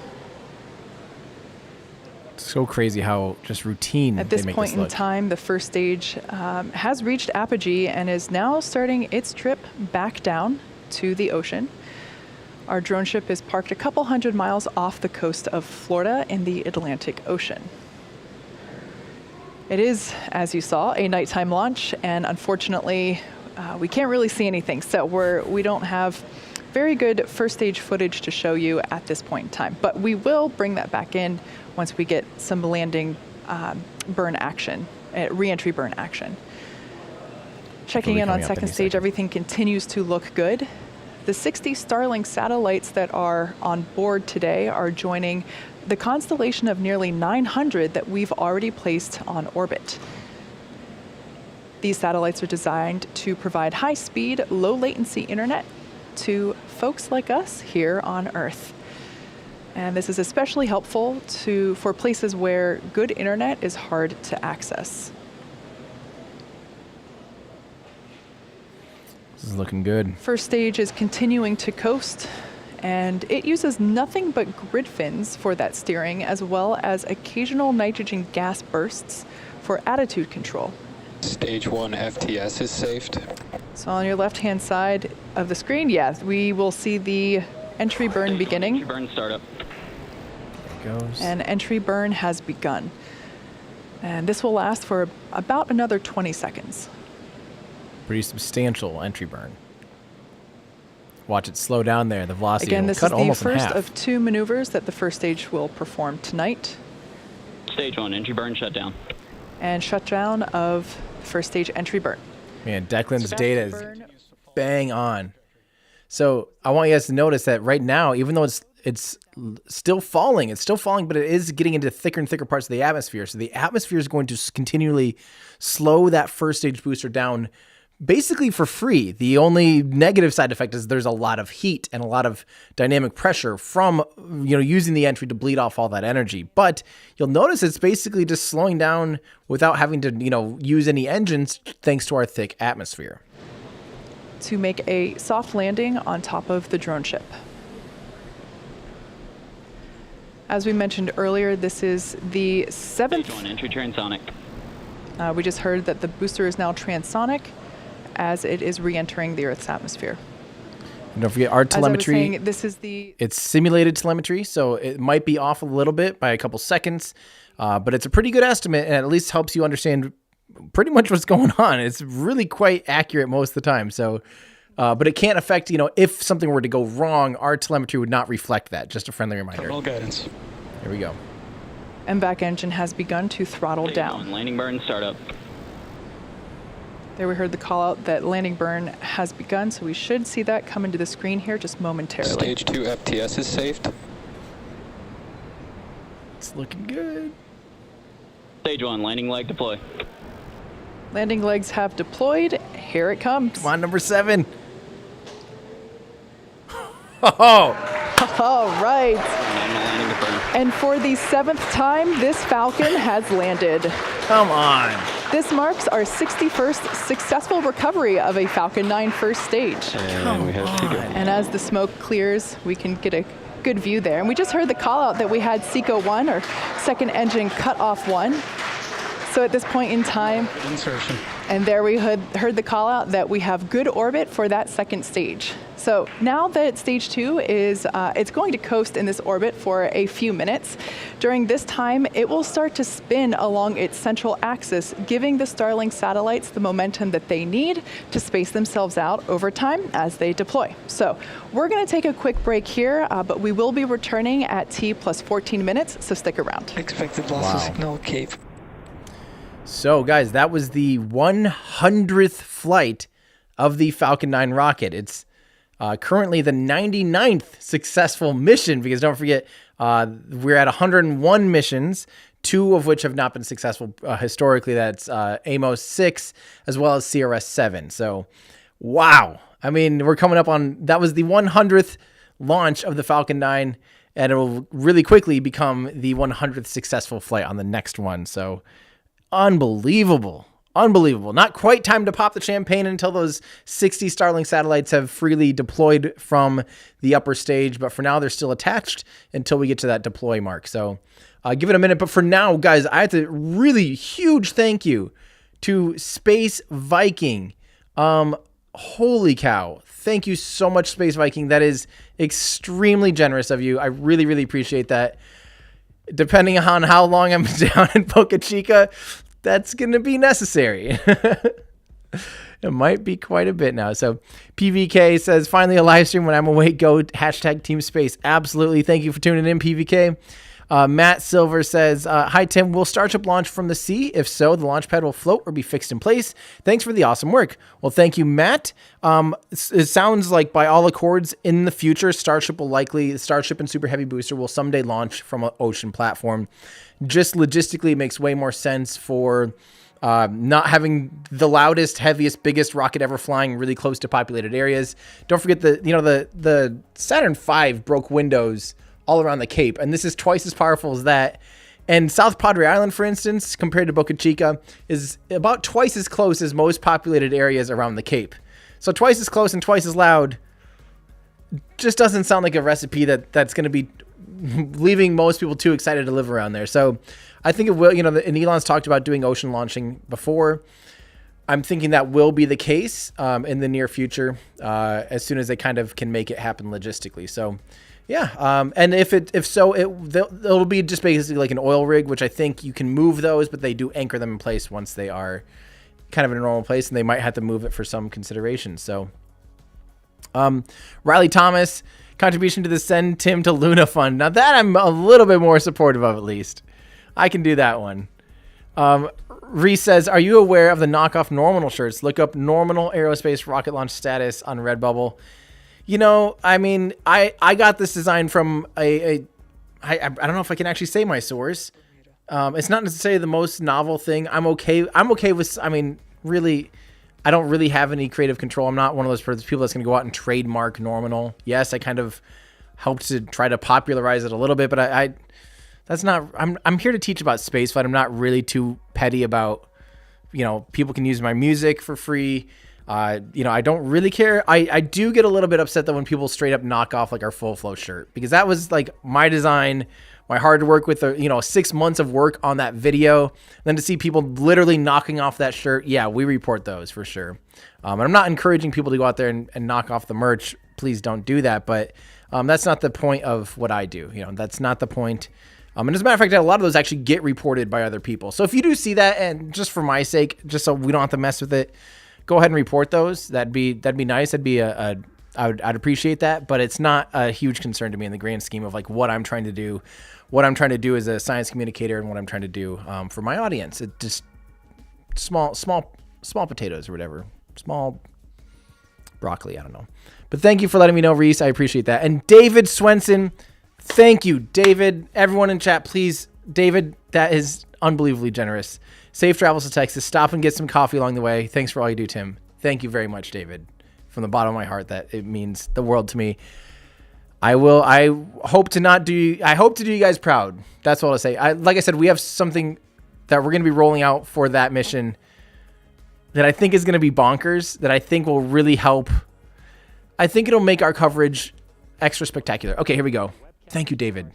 It's so crazy how just routine At this they make point this in look. time, the first stage has reached apogee and is now starting its trip back down to the ocean. Our drone ship is parked a couple hundred miles off the coast of Florida in the Atlantic Ocean. It is, as you saw, a nighttime launch, and unfortunately, we can't really see anything. So we don't have very good first stage footage to show you at this point in time. But we will bring that back in once we get some landing burn action, re-entry burn action. Checking in on second stage, everything continues to look good. The 60 Starlink satellites that are on board today are joining the constellation of nearly 900 that we've already placed on orbit. These satellites are designed to provide high-speed, low-latency internet to folks like us here on Earth. And this is especially helpful for places where good internet is hard to access. This is looking good. First stage is continuing to coast, And it uses nothing but grid fins for that steering, as well as occasional nitrogen gas bursts for attitude control. Stage 1 FTS is saved. So on your left-hand side of the screen, yes, we will see the entry burn beginning. Entry burn startup. There it goes. And entry burn has begun. And this will last for about another 20 seconds. Pretty substantial entry burn. Watch it slow down there. The velocity Again, will this cut is the almost in first half. of 2 maneuvers that the first stage will perform tonight. Stage 1, entry burn shutdown. And shutdown of first stage entry burn. Man, Declan's So data is burn- bang on. So I want you guys to notice that right now, even though it's still falling, but it is getting into thicker and thicker parts of the atmosphere. So the atmosphere is going to continually slow that first stage booster down basically for free. The only negative side effect is there's a lot of heat and a lot of dynamic pressure from, using the entry to bleed off all that energy. But you'll notice it's basically just slowing down without having to, use any engines thanks to our thick atmosphere. To make a soft landing on top of the drone ship. As we mentioned earlier, this is the 7th. Stage 1, entry transonic. We just heard that the booster is now transonic as it is re-entering the Earth's atmosphere. And don't forget our As I was telemetry. saying, this is the It's simulated telemetry, so it might be off a little bit by a couple seconds, but it's a pretty good estimate and at least helps you understand pretty much what's going on. It's really quite accurate most of the time. So, but it can't affect, if something were to go wrong, our telemetry would not reflect that. Just a friendly reminder. Terminal guidance. Here we go. MVAC engine has begun to throttle Stage down. 1, landing burn startup. There we heard the call out that landing burn has begun, so we should see that come into the screen here just momentarily. Stage 2 FTS is saved. It's looking good. Stage 1, landing leg deploy. Landing legs have deployed. Here it comes. Come on, number 7. Oh, All right. Manual landing confirmed. And for the 7th time, this Falcon has landed. come on. This marks our 61st successful recovery of a Falcon 9 first stage. And we have to go. And as the smoke clears, we can get a good view there. And we just heard the call out that we had SECO 1, or second engine cutoff 1. So at this point in time, Insertion. and there we heard the call out that we have good orbit for that second stage. So now that stage 2 is, it's going to coast in this orbit for a few minutes. During this time, it will start to spin along its central axis, giving the Starlink satellites the momentum that they need to space themselves out over time as they deploy. So we're going to take a quick break here, but we will be returning at T plus 14 minutes, so stick around. Expected loss of signal, Cape. So, guys, that was the 100th flight of the Falcon 9 rocket. It's currently the 99th successful mission, because don't forget, we're at 101 missions, 2 of which have not been successful historically. That's AMOS 6 as well as CRS 7. So, wow. I mean, we're coming up on, that was the 100th launch of the Falcon 9, and it will really quickly become the 100th successful flight on the next one. So, unbelievable. Not quite time to pop the champagne until those 60 Starlink satellites have freely deployed from the upper stage. But for now, they're still attached until we get to that deploy mark. So give it a minute. But for now, guys, I have to really huge thank you to Space Viking. Holy cow. Thank you so much, Space Viking. That is extremely generous of you. I really, really appreciate that. Depending on how long I'm down in Boca Chica, that's going to be necessary. It might be quite a bit now. So PVK says, finally a live stream when I'm awake. Go hashtag Team Space. Absolutely. Thank you for tuning in, PVK. Matt Silver says, hi, Tim. Will Starship launch from the sea? If so, the launch pad will float or be fixed in place. Thanks for the awesome work. Well, thank you, Matt. It sounds like by all accords in the future, Starship and Super Heavy Booster will someday launch from an ocean platform. Just logistically, it makes way more sense for not having the loudest, heaviest, biggest rocket ever flying really close to populated areas. Don't forget the Saturn V broke windows all around the Cape, and this is twice as powerful as that. And South Padre Island, for instance, compared to Boca Chica, is about twice as close as most populated areas around the Cape. So twice as close and twice as loud. just doesn't sound like a recipe that's going to be leaving most people too excited to live around there. So I think it will, and Elon's talked about doing ocean launching before. I'm thinking that will be the case in the near future, as soon as they kind of can make it happen logistically. So yeah. And if so, it'll be just basically like an oil rig, which I think you can move those, but they do anchor them in place once they are kind of in a normal place, and they might have to move it for some consideration. So, Riley Thomas, contribution to the Send Tim to Luna Fund. Now that I'm a little bit more supportive of, at least. I can do that one. Reese says, are you aware of the knockoff Normal shirts? Look up Normal Aerospace rocket launch status on Redbubble. I mean, I got this design from I don't know if I can actually say my source. It's not necessarily the most novel thing. I'm okay with, I mean, really, I don't really have any creative control. I'm not one of those people that's going to go out and trademark Normal. Yes, I kind of helped to try to popularize it a little bit, but that's not, I'm here to teach about spaceflight. I'm not really too petty about, people can use my music for free. I don't really care. I do get a little bit upset though when people straight up knock off like our full flow shirt, because that was like my design, my hard work with 6 months of work on that video. Then to see people literally knocking off that shirt. Yeah, we report those for sure. And I'm not encouraging people to go out there and knock off the merch. Please don't do that. But that's not the point of what I do. That's not the point. And as a matter of fact, a lot of those actually get reported by other people. So if you do see that, and just for my sake, just so we don't have to mess with it, go ahead and report those. That'd be nice. I'd appreciate that, but it's not a huge concern to me in the grand scheme of like what I'm trying to do as a science communicator and what I'm trying to do for my audience. It just small potatoes or whatever, small broccoli. I don't know, but thank you for letting me know, Reese. I appreciate that. And David Swenson, thank you, David. Everyone in chat, please, David, that is unbelievably generous. Safe travels to Texas. Stop and get some coffee along the way. Thanks for all you do, Tim. Thank you very much, David. From the bottom of my heart, that it means the world to me. I hope to do you guys proud. That's all I'll say. Like I said, we have something that we're going to be rolling out for that mission that I think is going to be bonkers, that I think will really help. I think it'll make our coverage extra spectacular. Okay, here we go. Thank you, David.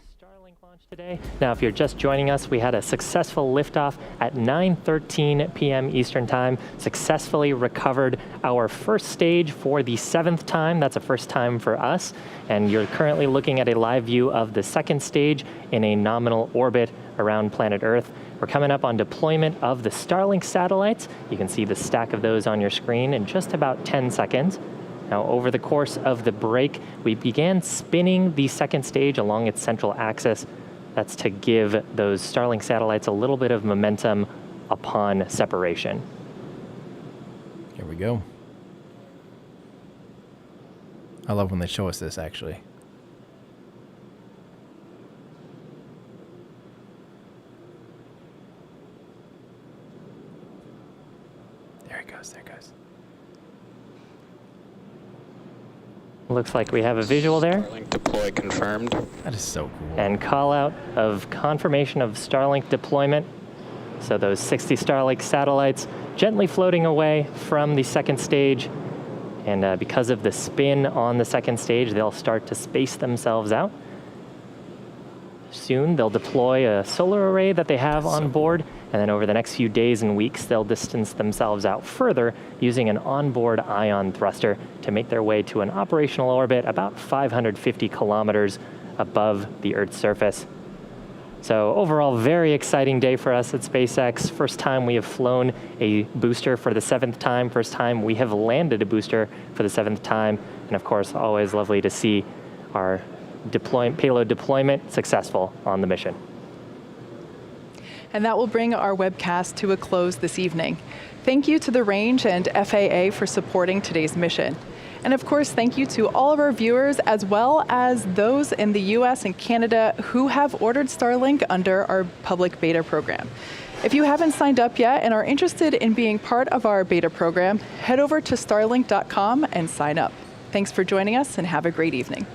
Today. Now, if you're just joining us, we had a successful liftoff at 9:13 p.m. Eastern Time, successfully recovered our first stage for the 7th time. That's a first time for us. And you're currently looking at a live view of the second stage in a nominal orbit around planet Earth. We're coming up on deployment of the Starlink satellites. You can see the stack of those on your screen in just about 10 seconds. Now, over the course of the break, we began spinning the second stage along its central axis. That's to give those Starlink satellites a little bit of momentum upon separation. Here we go. I love when they show us this, actually. There it goes. There it goes. Looks like we have a visual there. Starlink deploy confirmed. That is so cool. And call out of confirmation of Starlink deployment. So those 60 Starlink satellites gently floating away from the second stage. And because of the spin on the second stage, they'll start to space themselves out. Soon they'll deploy a solar array that they have on board. And then over the next few days and weeks, they'll distance themselves out further using an onboard ion thruster to make their way to an operational orbit about 550 kilometers above the Earth's surface. So overall, very exciting day for us at SpaceX. First time we have flown a booster for the 7th time. First time we have landed a booster for the 7th time. And of course, always lovely to see our payload deployment successful on the mission. And that will bring our webcast to a close this evening. Thank you to the Range and FAA for supporting today's mission. And of course, thank you to all of our viewers, as well as those in the US and Canada who have ordered Starlink under our public beta program. If you haven't signed up yet and are interested in being part of our beta program, head over to starlink.com and sign up. Thanks for joining us and have a great evening.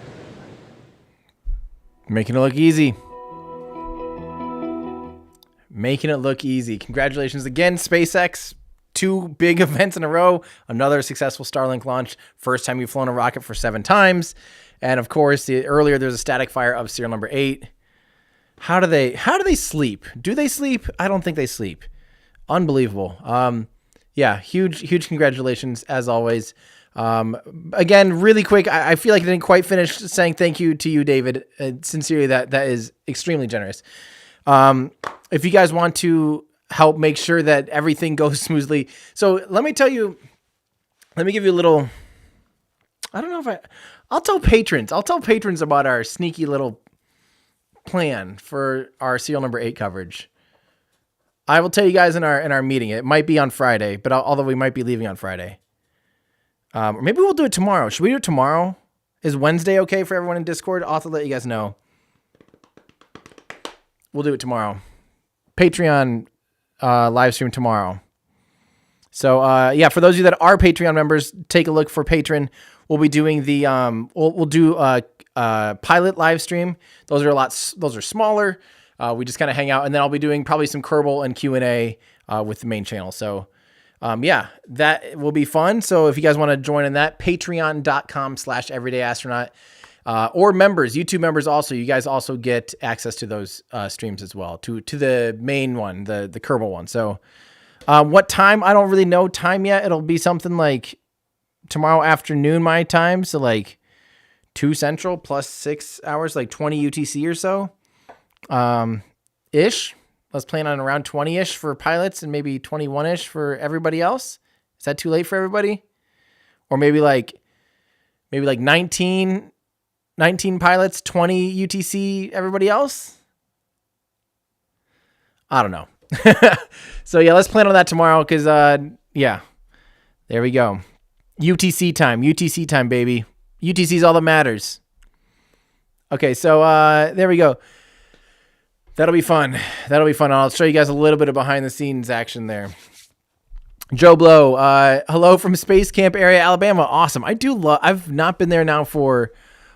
Making it look easy. Making it look easy. Congratulations again, SpaceX. 2 big events in a row. Another successful Starlink launch. First time you've flown a rocket for 7 times. And of course, earlier there's a static fire of serial number 8. How do they sleep? Do they sleep? I don't think they sleep. Unbelievable. Yeah, huge congratulations as always. Again, really quick, I feel like I didn't quite finish saying thank you to you, David. Sincerely, that is extremely generous. If you guys want to help make sure that everything goes smoothly. So let me give you a little, I don't know if I'll tell patrons about our sneaky little plan for our serial number 8 coverage. I will tell you guys in our meeting. It might be on Friday, but although we might be leaving on Friday. Or maybe we'll do it tomorrow. Should we do it tomorrow? Is Wednesday okay for everyone in Discord? I'll have to let you guys know. We'll do it tomorrow. Patreon live stream tomorrow. So yeah, for those of you that are Patreon members, take a look for Patron. We'll be doing the we'll do pilot live stream. Those are smaller. We just kind of hang out, and then I'll be doing probably some Kerbal and Q&A with the main channel. So yeah, that will be fun. So if you guys want to join in that, patreon.com/everydayastronaut, or members, YouTube members also, you guys also get access to those streams as well, to the main one, the Kerbal one. So what time? I don't really know time yet. It'll be something like tomorrow afternoon my time, so like 2 Central plus 6 hours, like 20 UTC or so. Ish. Let's plan on around 20-ish for pilots and maybe 21-ish for everybody else. Is that too late for everybody? Or maybe like 19 pilots, 20 UTC, everybody else? I don't know. So yeah, let's plan on that tomorrow because yeah, there we go. UTC time, baby. UTC is all that matters. Okay, so there we go. That'll be fun. I'll show you guys a little bit of behind the scenes action there. Joe Blow, hello from Space Camp area, Alabama. Awesome. I've not been there now for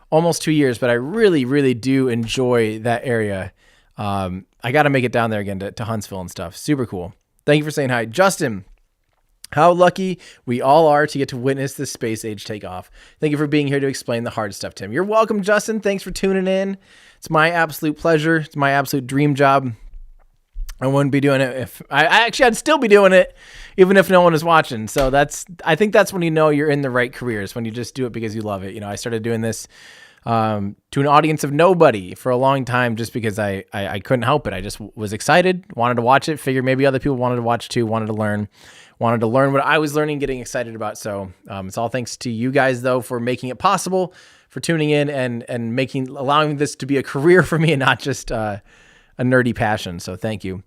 almost 2 years, but I really, really do enjoy that area. I got to make it down there again to Huntsville and stuff. Super cool. Thank you for saying hi. Justin, how lucky we all are to get to witness the space age take off. Thank you for being here to explain the hard stuff, Tim. You're welcome, Justin. Thanks for tuning in. It's my absolute pleasure. It's my absolute dream job. I wouldn't be doing it if I'd still be doing it even if no one is watching. So I think that's when you know you're in the right careers, when you just do it because you love it. You know, I started doing this to an audience of nobody for a long time just because I couldn't help it. I just was excited, wanted to watch it, figured maybe other people wanted to watch too, wanted to learn what I was learning, getting excited about. So it's all thanks to you guys though for making it possible, for tuning in and allowing this to be a career for me and not just a nerdy passion. So thank you.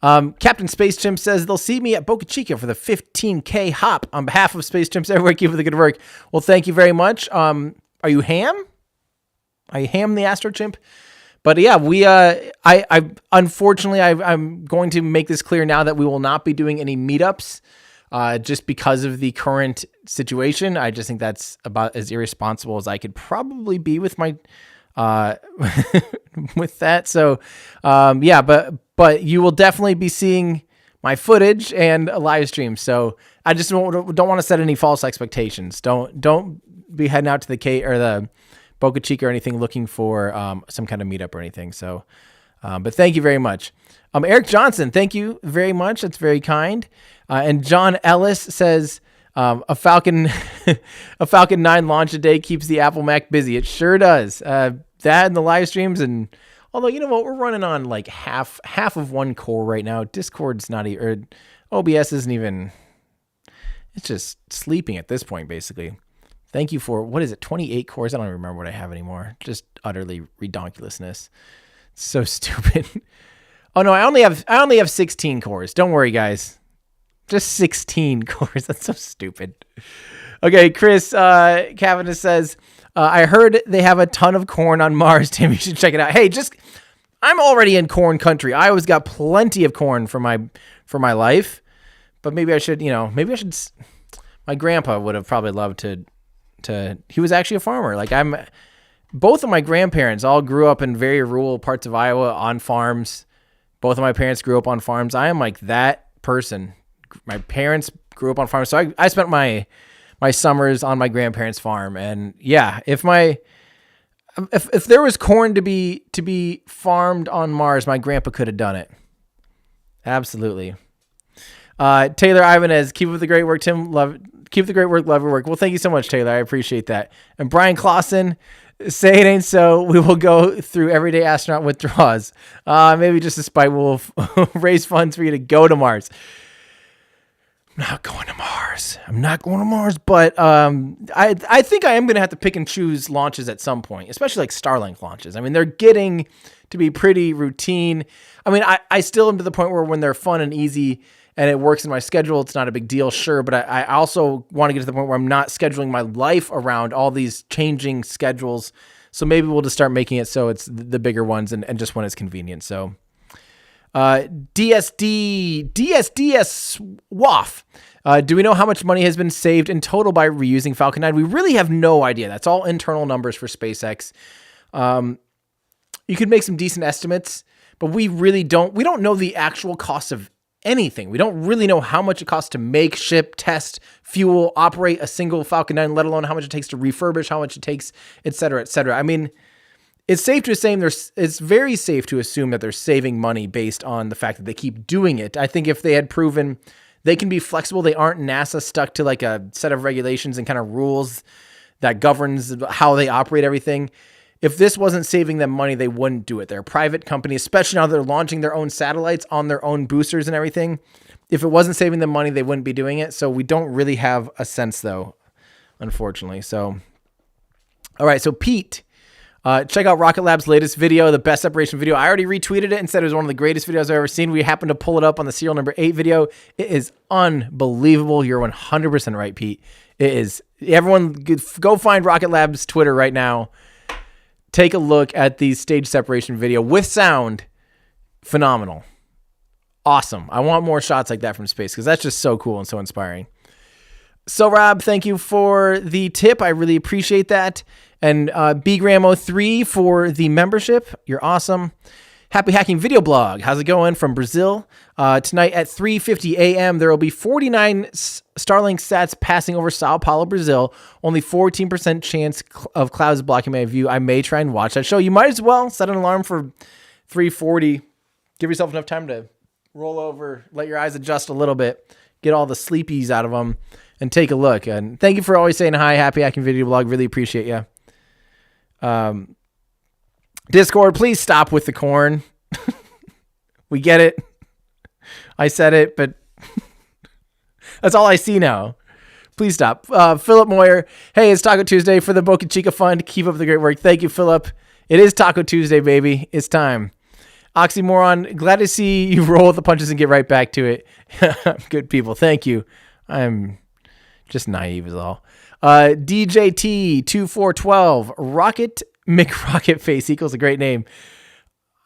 Captain Space Chimp says they'll see me at Boca Chica for the 15K hop. On behalf of Space Chimps everywhere, keep up the good work. Well, thank you very much. Are you Ham? Are you Ham the Astro Chimp? But yeah, I unfortunately, I'm going to make this clear now that we will not be doing any meetups just because of the current situation. I just think that's about as irresponsible as I could probably be with my with that. So yeah, but you will definitely be seeing my footage and a live stream. So I just don't want to set any false expectations. Don't be heading out to the Boca Chica or anything looking for some kind of meetup or anything. So, but thank you very much. Eric Johnson, thank you very much. That's very kind. And John Ellis says a Falcon 9 launch a day keeps the Apple Mac busy. It sure does. That and the live streams, and although you know what, we're running on like half of one core right now. Discord's not even, or OBS isn't even. It's just sleeping at this point, basically. Thank you for, what is it, 28 cores? I don't even remember what I have anymore. Just utterly redonkulousness. It's so stupid. Oh no, I only have 16 cores. Don't worry, guys. Just 16 cores. That's so stupid. Okay, Chris Cavanagh says, I heard they have a ton of corn on Mars, Tim. You should check it out. Hey, I'm already in corn country. I always got plenty of corn for my life. But maybe I should, my grandpa would have probably loved to he was actually a farmer. Like both of my grandparents all grew up in very rural parts of Iowa on farms. Both of my parents grew up on farms. I am like that person. My parents grew up on farms. So I spent my summers on my grandparents' farm. And yeah, if my if there was corn to be farmed on Mars, my grandpa could have done it. Absolutely. Taylor Ivanez, keep up the great work, Tim. Keep the great work, love your work. Well, thank you so much, Taylor. I appreciate that. And Brian Clausen, say it ain't so. We will go through everyday astronaut withdrawals. Maybe just a spite. We'll raise funds for you to go to Mars. I'm not going to Mars, but I think I am going to have to pick and choose launches at some point, especially like Starlink launches. I mean, they're getting to be pretty routine. I mean, I still am to the point where when they're fun and easy and it works in my schedule, it's not a big deal, sure. But I also want to get to the point where I'm not scheduling my life around all these changing schedules. So maybe we'll just start making it so it's the bigger ones and just when it's convenient. So DSDS WAF. Do we know how much money has been saved in total by reusing Falcon 9? We really have no idea. That's all internal numbers for SpaceX. You could make some decent estimates, but we don't know the actual cost of anything. We don't really know how much it costs to make, ship, test, fuel, operate a single Falcon 9, let alone how much it takes to refurbish, how much it takes, et cetera, et cetera. I mean, it's very safe to assume that they're saving money based on the fact that they keep doing it. I think if they had proven they can be flexible, they aren't NASA stuck to like a set of regulations and kind of rules that governs how they operate everything. If this wasn't saving them money, they wouldn't do it. They're a private company, especially now they're launching their own satellites on their own boosters and everything. If it wasn't saving them money, they wouldn't be doing it. So we don't really have a sense though, unfortunately. So, all right. So Pete, check out Rocket Lab's latest video, the best separation video. I already retweeted it and said it was one of the greatest videos I've ever seen. We happened to pull it up on the serial number 8 video. It is unbelievable. You're 100% right, Pete. It is. Everyone go find Rocket Lab's Twitter right now. Take a look at the stage separation video with sound. Phenomenal. Awesome. I want more shots like that from space because that's just so cool and so inspiring. So Rob, thank you for the tip. I really appreciate that. And BGramo3 for the membership. You're awesome. Happy Hacking Video Blog. How's it going from Brazil? Tonight at 3:50 a.m. there will be 49 Starlink sats passing over Sao Paulo, Brazil. Only 14% chance of clouds blocking my view. I may try and watch that show. You might as well set an alarm for 3:40. Give yourself enough time to roll over, let your eyes adjust a little bit, get all the sleepies out of them, and take a look. And thank you for always saying hi. Happy Hacking Video Blog. Really appreciate you. Discord, please stop with the corn. We get it. I said it, but that's all I see now. Please stop. Philip Moyer, hey, it's Taco Tuesday for the Boca Chica Fund. Keep up the great work. Thank you, Philip. It is Taco Tuesday, baby. It's time. Oxymoron, glad to see you roll with the punches and get right back to it. Good people. Thank you. I'm just naive is all. DJT2412, Rocket McRocket Face equals a great name.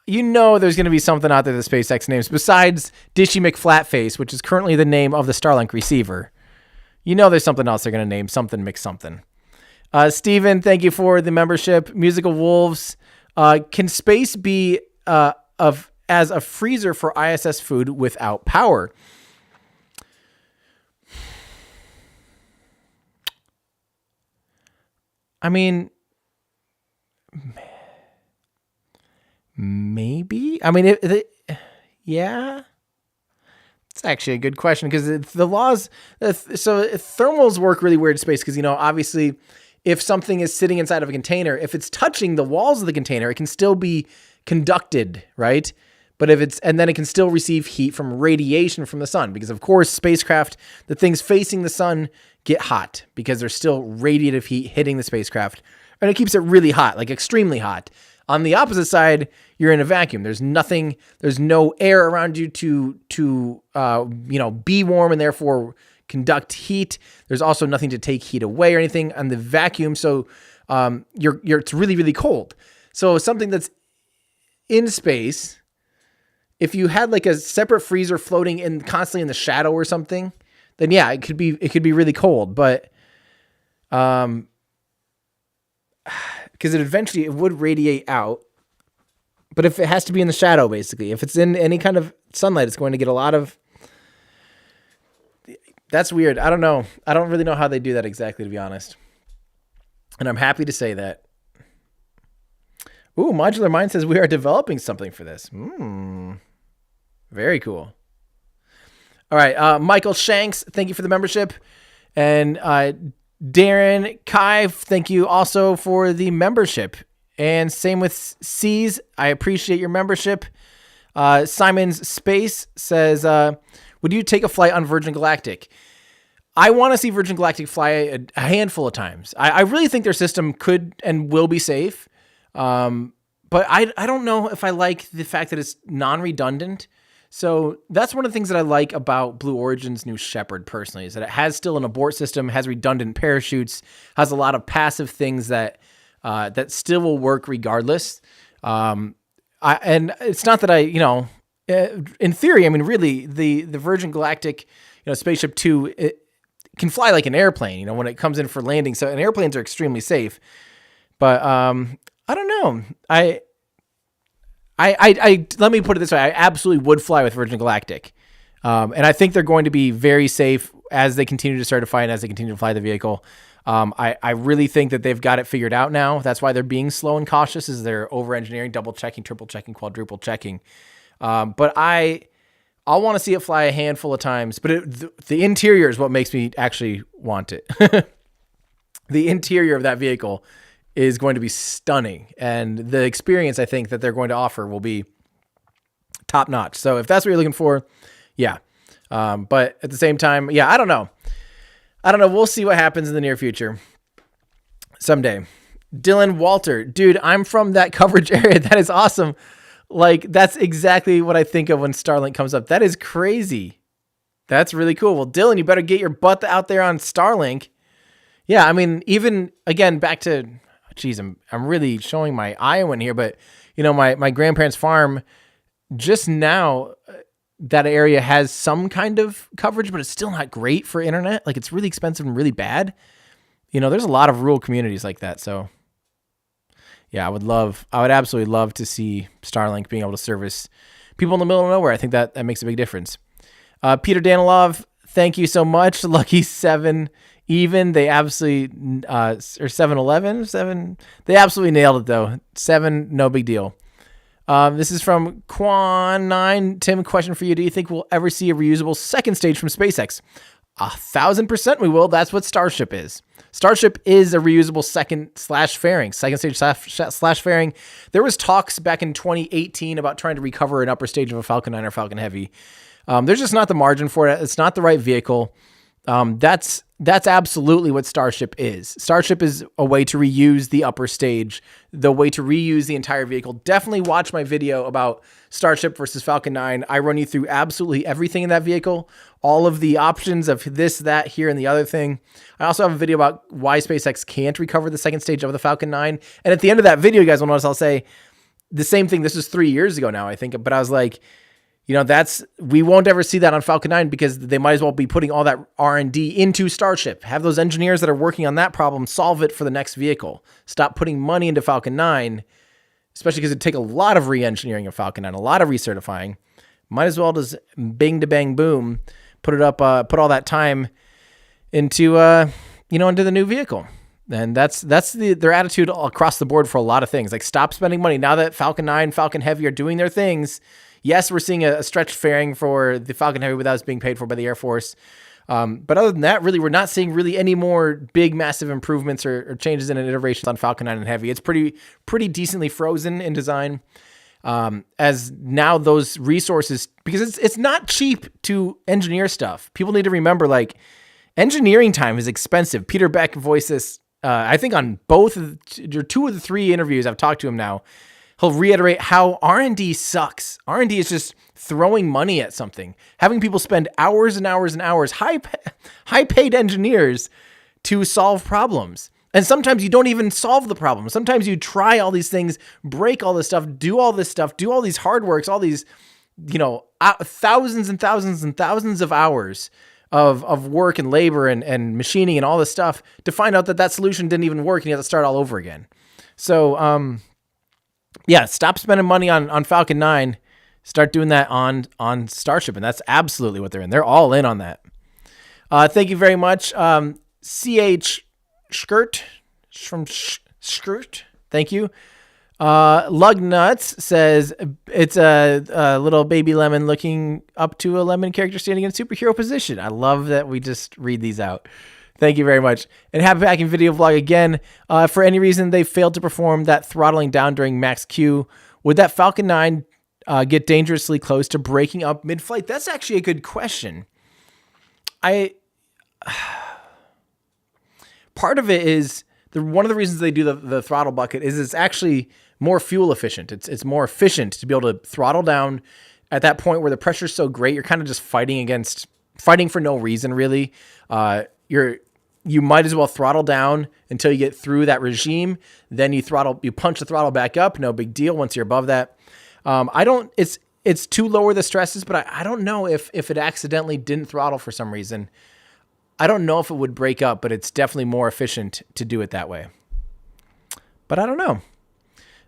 You know there's going to be something out there that SpaceX names besides Dishy McFlatface, which is currently the name of the Starlink receiver. You know there's something else they're going to name, something McSomething. Steven, thank you for the membership. Musical Wolves, can space be as a freezer for ISS food without power? I mean, maybe. I mean, yeah. It's actually a good question because the laws. So thermals work really weird in space because, obviously, if something is sitting inside of a container, if it's touching the walls of the container, it can still be conducted, right? But then it can still receive heat from radiation from the sun because, of course, spacecraft, the things facing the sun get hot because there's still radiative heat hitting the spacecraft, and it keeps it really hot, like extremely hot. On the opposite side, you're in a vacuum. There's no air around you to be warm and therefore conduct heat. There's also nothing to take heat away or anything on the vacuum. So it's really, really cold. So something that's in space, if you had like a separate freezer floating constantly in the shadow or something, then yeah, it could be really cold, but because it would radiate out. But if it has to be in the shadow, basically, if it's in any kind of sunlight, it's going to get a lot of. That's weird. I don't know. I don't really know how they do that exactly, to be honest. And I'm happy to say that. Ooh, Modular Mind says we are developing something for this. Very cool. All right, Michael Shanks, thank you for the membership. And Darren Kai, thank you also for the membership. And same with C's, I appreciate your membership. Simon's Space says, would you take a flight on Virgin Galactic? I want to see Virgin Galactic fly a handful of times. I really think their system could and will be safe. But I don't know if I like the fact that it's non-redundant. So that's one of the things that I like about Blue Origin's new Shepard personally, is that it has still an abort system, has redundant parachutes, has a lot of passive things that still will work regardless. And it's not that in theory, I mean, really the Virgin Galactic, Spaceship 2, it can fly like an airplane, when it comes in for landing. So, and airplanes are extremely safe, but I don't know. I let me put it this way. I absolutely would fly with Virgin Galactic. And I think they're going to be very safe as they continue to certify and as they continue to fly the vehicle. I really think that they've got it figured out now. That's why they're being slow and cautious, is they're over-engineering, double-checking, triple-checking, quadruple-checking. But I'll want to see it fly a handful of times. But the interior is what makes me actually want it. The interior of that vehicle is going to be stunning. And the experience, I think, that they're going to offer will be top-notch. So if that's what you're looking for, yeah. But at the same time, yeah, I don't know. We'll see what happens in the near future. Someday. Dylan Walter. Dude, I'm from that coverage area. That is awesome. Like, that's exactly what I think of when Starlink comes up. That is crazy. That's really cool. Well, Dylan, you better get your butt out there on Starlink. Yeah, I mean, even, again, back to... Geez, I'm really showing my Iowan here, but my grandparents' farm, just now that area has some kind of coverage, but it's still not great for internet. Like, it's really expensive and really bad. There's a lot of rural communities like that. So yeah, I would absolutely love to see Starlink being able to service people in the middle of nowhere. I think that makes a big difference. Peter Danilov, thank you so much. Lucky 7 even. They absolutely, or 7-11, they absolutely nailed it though. 7, no big deal. This is from Quan9. Tim, question for you. Do you think we'll ever see a reusable second stage from SpaceX? 1,000% we will. That's what Starship is. Starship is a reusable second stage slash fairing. There was talks back in 2018 about trying to recover an upper stage of a Falcon 9 or Falcon Heavy. There's just not the margin for it. It's not the right vehicle. That's absolutely what Starship is. Starship is a way to reuse the upper stage, the way to reuse the entire vehicle. Definitely watch my video about Starship versus Falcon 9. I run you through absolutely everything in that vehicle, all of the options of this, that, here, and the other thing. I also have a video about why SpaceX can't recover the second stage of the Falcon 9. And at the end of that video, you guys will notice I'll say the same thing. This was 3 years ago now, I think, but I was like, we won't ever see that on Falcon 9 because they might as well be putting all that R&D into Starship. Have those engineers that are working on that problem solve it for the next vehicle. Stop putting money into Falcon 9, especially because it'd take a lot of re-engineering of Falcon 9, a lot of recertifying. Might as well just bing to bang boom, put it up, put all that time into into the new vehicle. And that's their attitude across the board for a lot of things. Like, stop spending money now that Falcon 9, Falcon Heavy are doing their things. Yes, we're seeing a stretched fairing for the Falcon Heavy without it being paid for by the Air Force. But other than that, really, we're not seeing really any more big, massive improvements or changes in iterations on Falcon 9 and Heavy. It's pretty decently frozen in design. As now those resources, because it's not cheap to engineer stuff. People need to remember, like, engineering time is expensive. Peter Beck voiced this, I think, on two of the 3 interviews I've talked to him now. He'll reiterate how R&D sucks. R&D is just throwing money at something, having people spend hours and hours and hours, high-paid engineers to solve problems. And sometimes you don't even solve the problem. Sometimes you try all these things, break all this stuff, do all these hard works, all these, thousands and thousands and thousands of hours of work and labor and machining and all this stuff to find out that solution didn't even work and you have to start all over again. So, yeah, stop spending money on Falcon 9. Start doing that on Starship, and that's absolutely what they're in. They're all in on that. Thank you very much. CH Skirt from Skirt. Thank you. Lugnuts says it's a little baby lemon looking up to a lemon character standing in superhero position. I love that we just read these out. Thank you very much. And happy packing video vlog again. For any reason they failed to perform that throttling down during max Q, would that Falcon 9 get dangerously close to breaking up mid-flight? That's actually a good question. Part of it is one of the reasons they do the throttle bucket is it's actually more fuel efficient. It's more efficient to be able to throttle down at that point where the pressure is so great. You're kind of just fighting for no reason, really. You might as well throttle down until you get through that regime. Then you punch the throttle back up. No big deal once you're above that. It's to lower the stresses, but I don't know if it accidentally didn't throttle for some reason. I don't know if it would break up, but it's definitely more efficient to do it that way. But I don't know.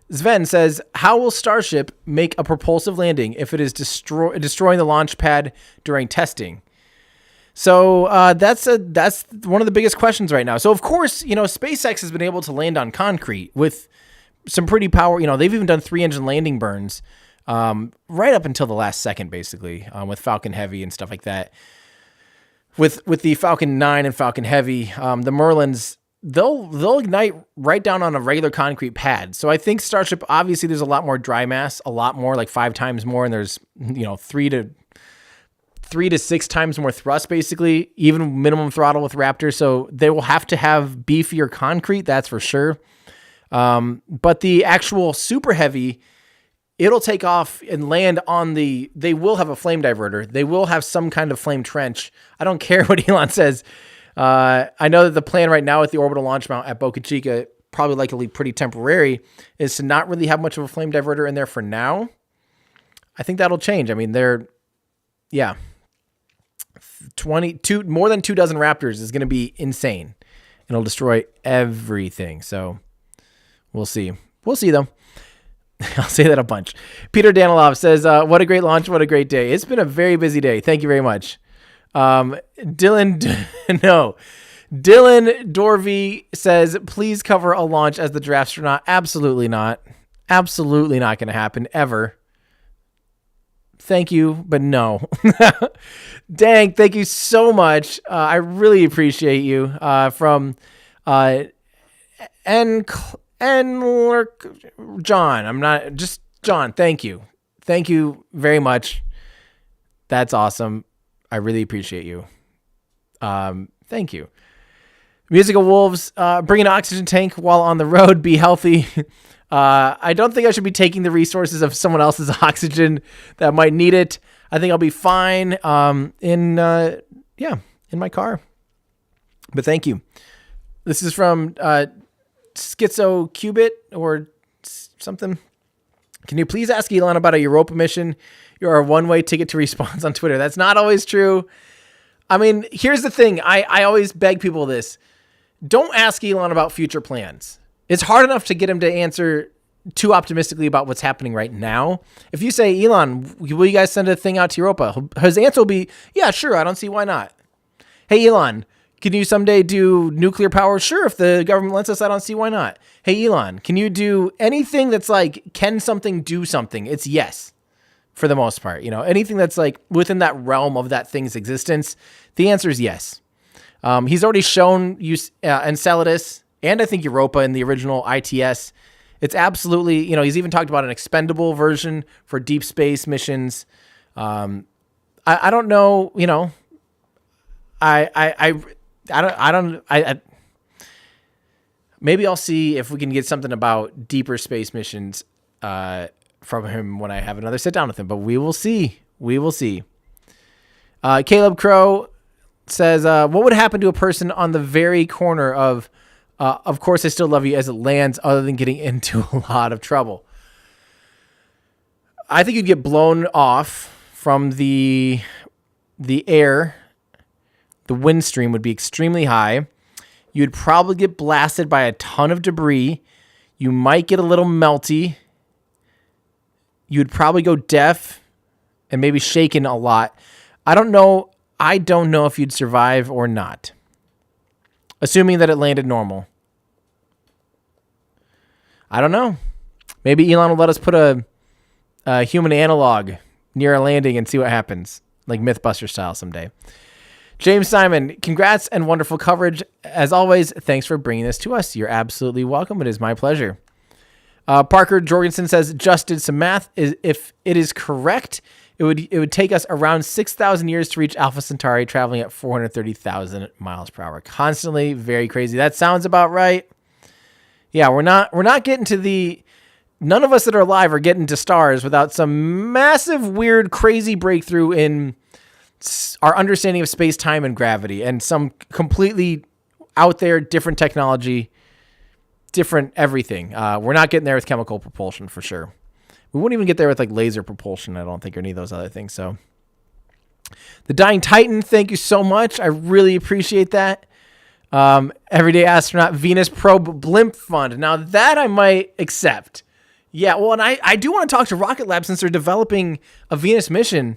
Sven says, how will Starship make a propulsive landing if it is destroying the launch pad during testing? So that's one of the biggest questions right now. So of course, SpaceX has been able to land on concrete with some pretty power. They've even done 3-engine landing burns right up until the last second, basically, with Falcon Heavy and stuff like that. With the Falcon 9 and Falcon Heavy, the Merlins, they'll ignite right down on a regular concrete pad. So I think Starship, obviously, there's a lot more dry mass, a lot more, like 5 times more, and there's 3 to 6 times more thrust, basically, even minimum throttle with Raptor. So they will have to have beefier concrete, that's for sure. But the actual Super Heavy, it'll take off and land on they will have a flame diverter. They will have some kind of flame trench. I don't care what Elon says. I know that the plan right now with the orbital launch mount at Boca Chica, probably likely pretty temporary, is to not really have much of a flame diverter in there for now. I think that'll change. I mean, more than 2 dozen Raptors is going to be insane. It'll destroy everything. So we'll see. We'll see, though. I'll say that a bunch. Peter Danilov says, what a great launch. What a great day. It's been a very busy day. Thank you very much. Dylan Dorvey says, please cover a launch as the Draftstronaut. Absolutely not. Absolutely not going to happen ever. Thank you, but no. Dang, thank you so much. I really appreciate you. From John, thank you. Thank you very much. That's awesome. I really appreciate you. Thank you. Musical Wolves, bring an oxygen tank while on the road. Be healthy. I don't think I should be taking the resources of someone else's oxygen that might need it. I think I'll be fine in my car. But thank you. This is from Schizo Qubit or something. Can you please ask Elon about a Europa mission? You're a one-way ticket to response on Twitter. That's not always true. I mean, here's the thing. I always beg people this. Don't ask Elon about future plans. It's hard enough to get him to answer too optimistically about what's happening right now. If you say, Elon, will you guys send a thing out to Europa? His answer will be, yeah, sure. I don't see why not. Hey, Elon, can you someday do nuclear power? Sure. If the government lets us, I don't see why not. Hey, Elon, can you do anything that's like, can something do something? It's yes, for the most part. Anything that's like within that realm of that thing's existence, the answer is yes. He's already shown Enceladus and I think Europa in the original ITS. It's absolutely, he's even talked about an expendable version for deep space missions. I don't know, maybe I'll see if we can get something about deeper space missions from him when I have another sit down with him, but we will see. We will see. Caleb Crow says, what would happen to a person on the very corner of course I still love you as it lands other than getting into a lot of trouble? I think you'd get blown off from the air. The wind stream would be extremely high. You'd probably get blasted by a ton of debris. You might get a little melty. You'd probably go deaf and maybe shaken a lot. I don't know if you'd survive or not, assuming that it landed normal. I don't know. Maybe Elon will let us put a human analog near a landing and see what happens, like Mythbuster style someday. James Simon, congrats and wonderful coverage. As always, thanks for bringing this to us. You're absolutely welcome. It is my pleasure. Parker Jorgensen says, just did some math. If it is correct, it would take us around 6,000 years to reach Alpha Centauri, traveling at 430,000 miles per hour constantly. Very crazy. That sounds about right. Yeah, we're not getting to the... None of us that are alive are getting to stars without some massive, weird, crazy breakthrough in our understanding of space, time, and gravity, and some completely out there, different technology, different everything. We're not getting there with chemical propulsion for sure. We wouldn't even get there with like laser propulsion, I don't think, or any of those other things. So, the Dying Titan, thank you so much. I really appreciate that. Everyday Astronaut Venus Probe Blimp Fund. Now that I might accept. Yeah, well, and I do want to talk to Rocket Lab since they're developing a Venus mission.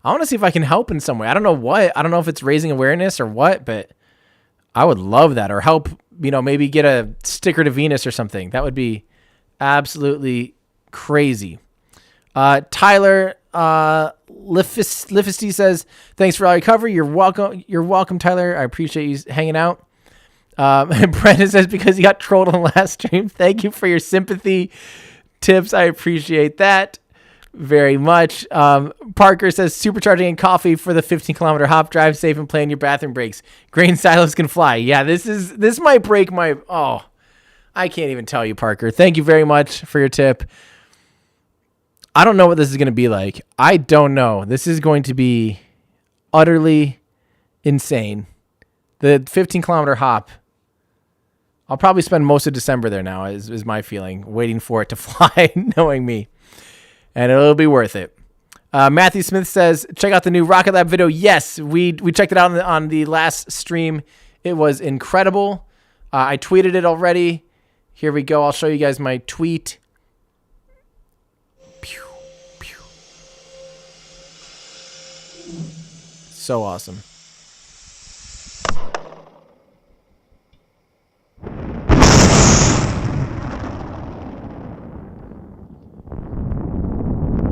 I want to see if I can help in some way. I don't know what. I don't know if it's raising awareness or what, but I would love that. Or help, maybe get a sticker to Venus or something. That would be absolutely crazy. Tyler Lifisty says, thanks for all your cover. You're welcome, Tyler. I appreciate you hanging out. Brandon says, because you got trolled on the last stream, thank you for your sympathy tips. I appreciate that very much. Parker says, supercharging and coffee for the 15-kilometer hop. Drive safe and plan your bathroom breaks. Grain silos can fly. Yeah, this might break my... Oh, I can't even tell you, Parker. Thank you very much for your tip. I don't know what this is going to be like. I don't know. This is going to be utterly insane. The 15-kilometer hop. I'll probably spend most of December there now, is my feeling, waiting for it to fly, knowing me. And it'll be worth it. Matthew Smith says, check out the new Rocket Lab video. Yes, we checked it out on the last stream. It was incredible. I tweeted it already. Here we go. I'll show you guys my tweet. Pew, pew. So awesome.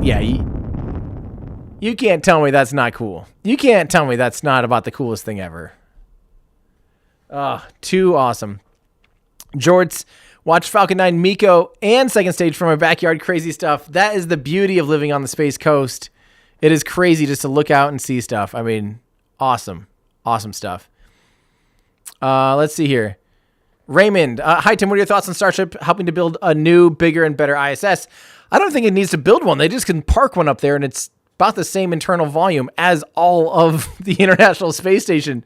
Yeah, you can't tell me that's not cool. You can't tell me that's not about the coolest thing ever. Too awesome. Jorts, watch Falcon 9 Miko and second stage from my backyard. Crazy stuff. That is the beauty of living on the Space Coast. It is crazy just to look out and see stuff. I mean, awesome. Awesome stuff. Let's see here. Raymond, hi Tim, what are your thoughts on Starship helping to build a new, bigger, and better ISS? I don't think it needs to build one. They just can park one up there, and it's about the same internal volume as all of the International Space Station.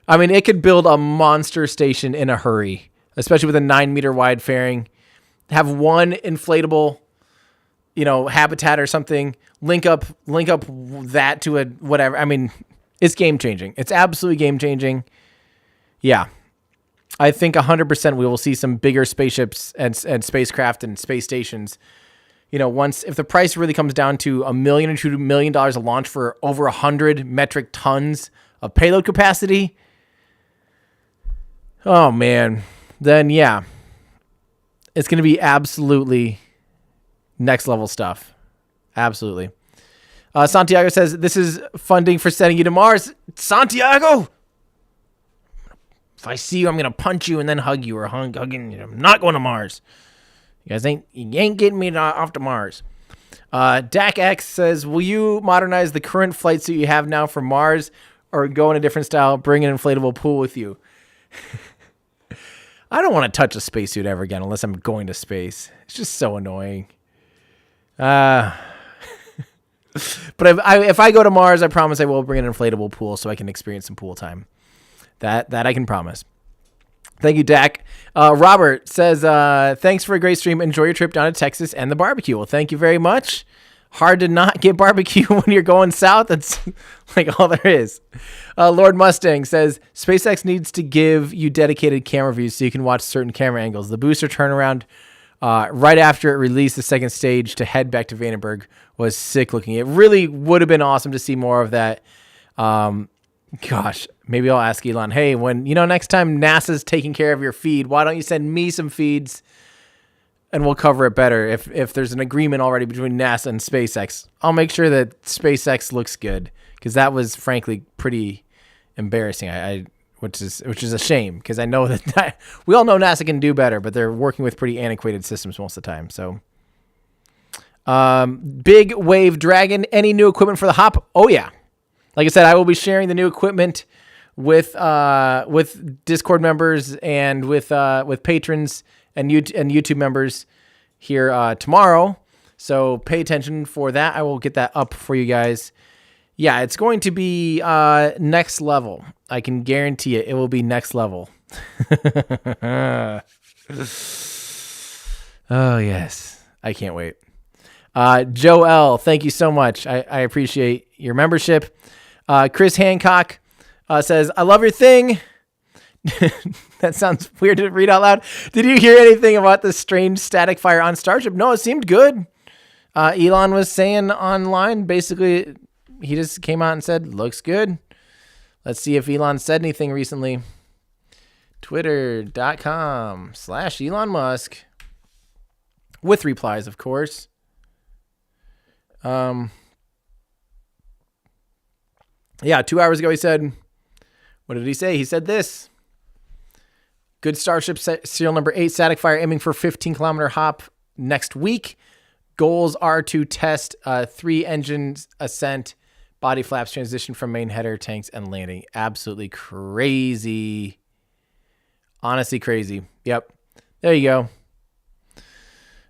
I mean, it could build a monster station in a hurry, especially with a 9-meter wide fairing. Have one inflatable, habitat or something. Link up that to a whatever. I mean, it's game changing. It's absolutely game changing. Yeah. I think 100% we will see some bigger spaceships and spacecraft and space stations. If the price really comes down to $1 million or $2 million a launch for over 100 metric tons of payload capacity, oh man, then yeah, it's going to be absolutely next level stuff. Absolutely. Santiago says, this is funding for sending you to Mars. Santiago! If I see you, I'm going to punch you and then hug you or hugging you. I'm not going to Mars. You guys ain't getting me off to Mars. Dak X says, will you modernize the current flight suit you have now for Mars or go in a different style, bring an inflatable pool with you? I don't want to touch a spacesuit ever again unless I'm going to space. It's just so annoying. But if I go to Mars, I promise I will bring an inflatable pool so I can experience some pool time. That I can promise. Thank you, Dak. Robert says, thanks for a great stream. Enjoy your trip down to Texas and the barbecue. Well, thank you very much. Hard to not get barbecue when you're going south. That's like all there is. Lord Mustang says, SpaceX needs to give you dedicated camera views so you can watch certain camera angles. The booster turnaround right after it released the second stage to head back to Vandenberg was sick looking. It really would have been awesome to see more of that. Gosh, maybe I'll ask Elon, hey, when, next time NASA's taking care of your feed, why don't you send me some feeds and we'll cover it better if there's an agreement already between NASA and SpaceX. I'll make sure that SpaceX looks good, because that was frankly pretty embarrassing. Which is a shame, because I know that we all know NASA can do better, but they're working with pretty antiquated systems most of the time. So, Big Wave Dragon, any new equipment for the hop? Oh yeah, like I said, I will be sharing the new equipment with Discord members and with patrons and YouTube members here tomorrow. So pay attention for that. I will get that up for you guys. Yeah, it's going to be next level. I can guarantee it. It will be next level. Oh, yes. I can't wait. Joe L., thank you so much. I appreciate your membership. Chris Hancock says, I love your thing. That sounds weird to read out loud. Did you hear anything about the strange static fire on Starship? No, it seemed good. Elon was saying online, basically, he just came out and said, looks good. Let's see if Elon said anything recently. Twitter.com/Elon Musk. With replies, of course. Yeah, 2 hours ago he said, what did he say? He said this. Good Starship serial number 8 static fire aiming for 15-kilometer hop next week. Goals are to test 3 engines ascent, body flaps, transition from main header, tanks, and landing. Absolutely crazy. Honestly crazy. Yep. There you go.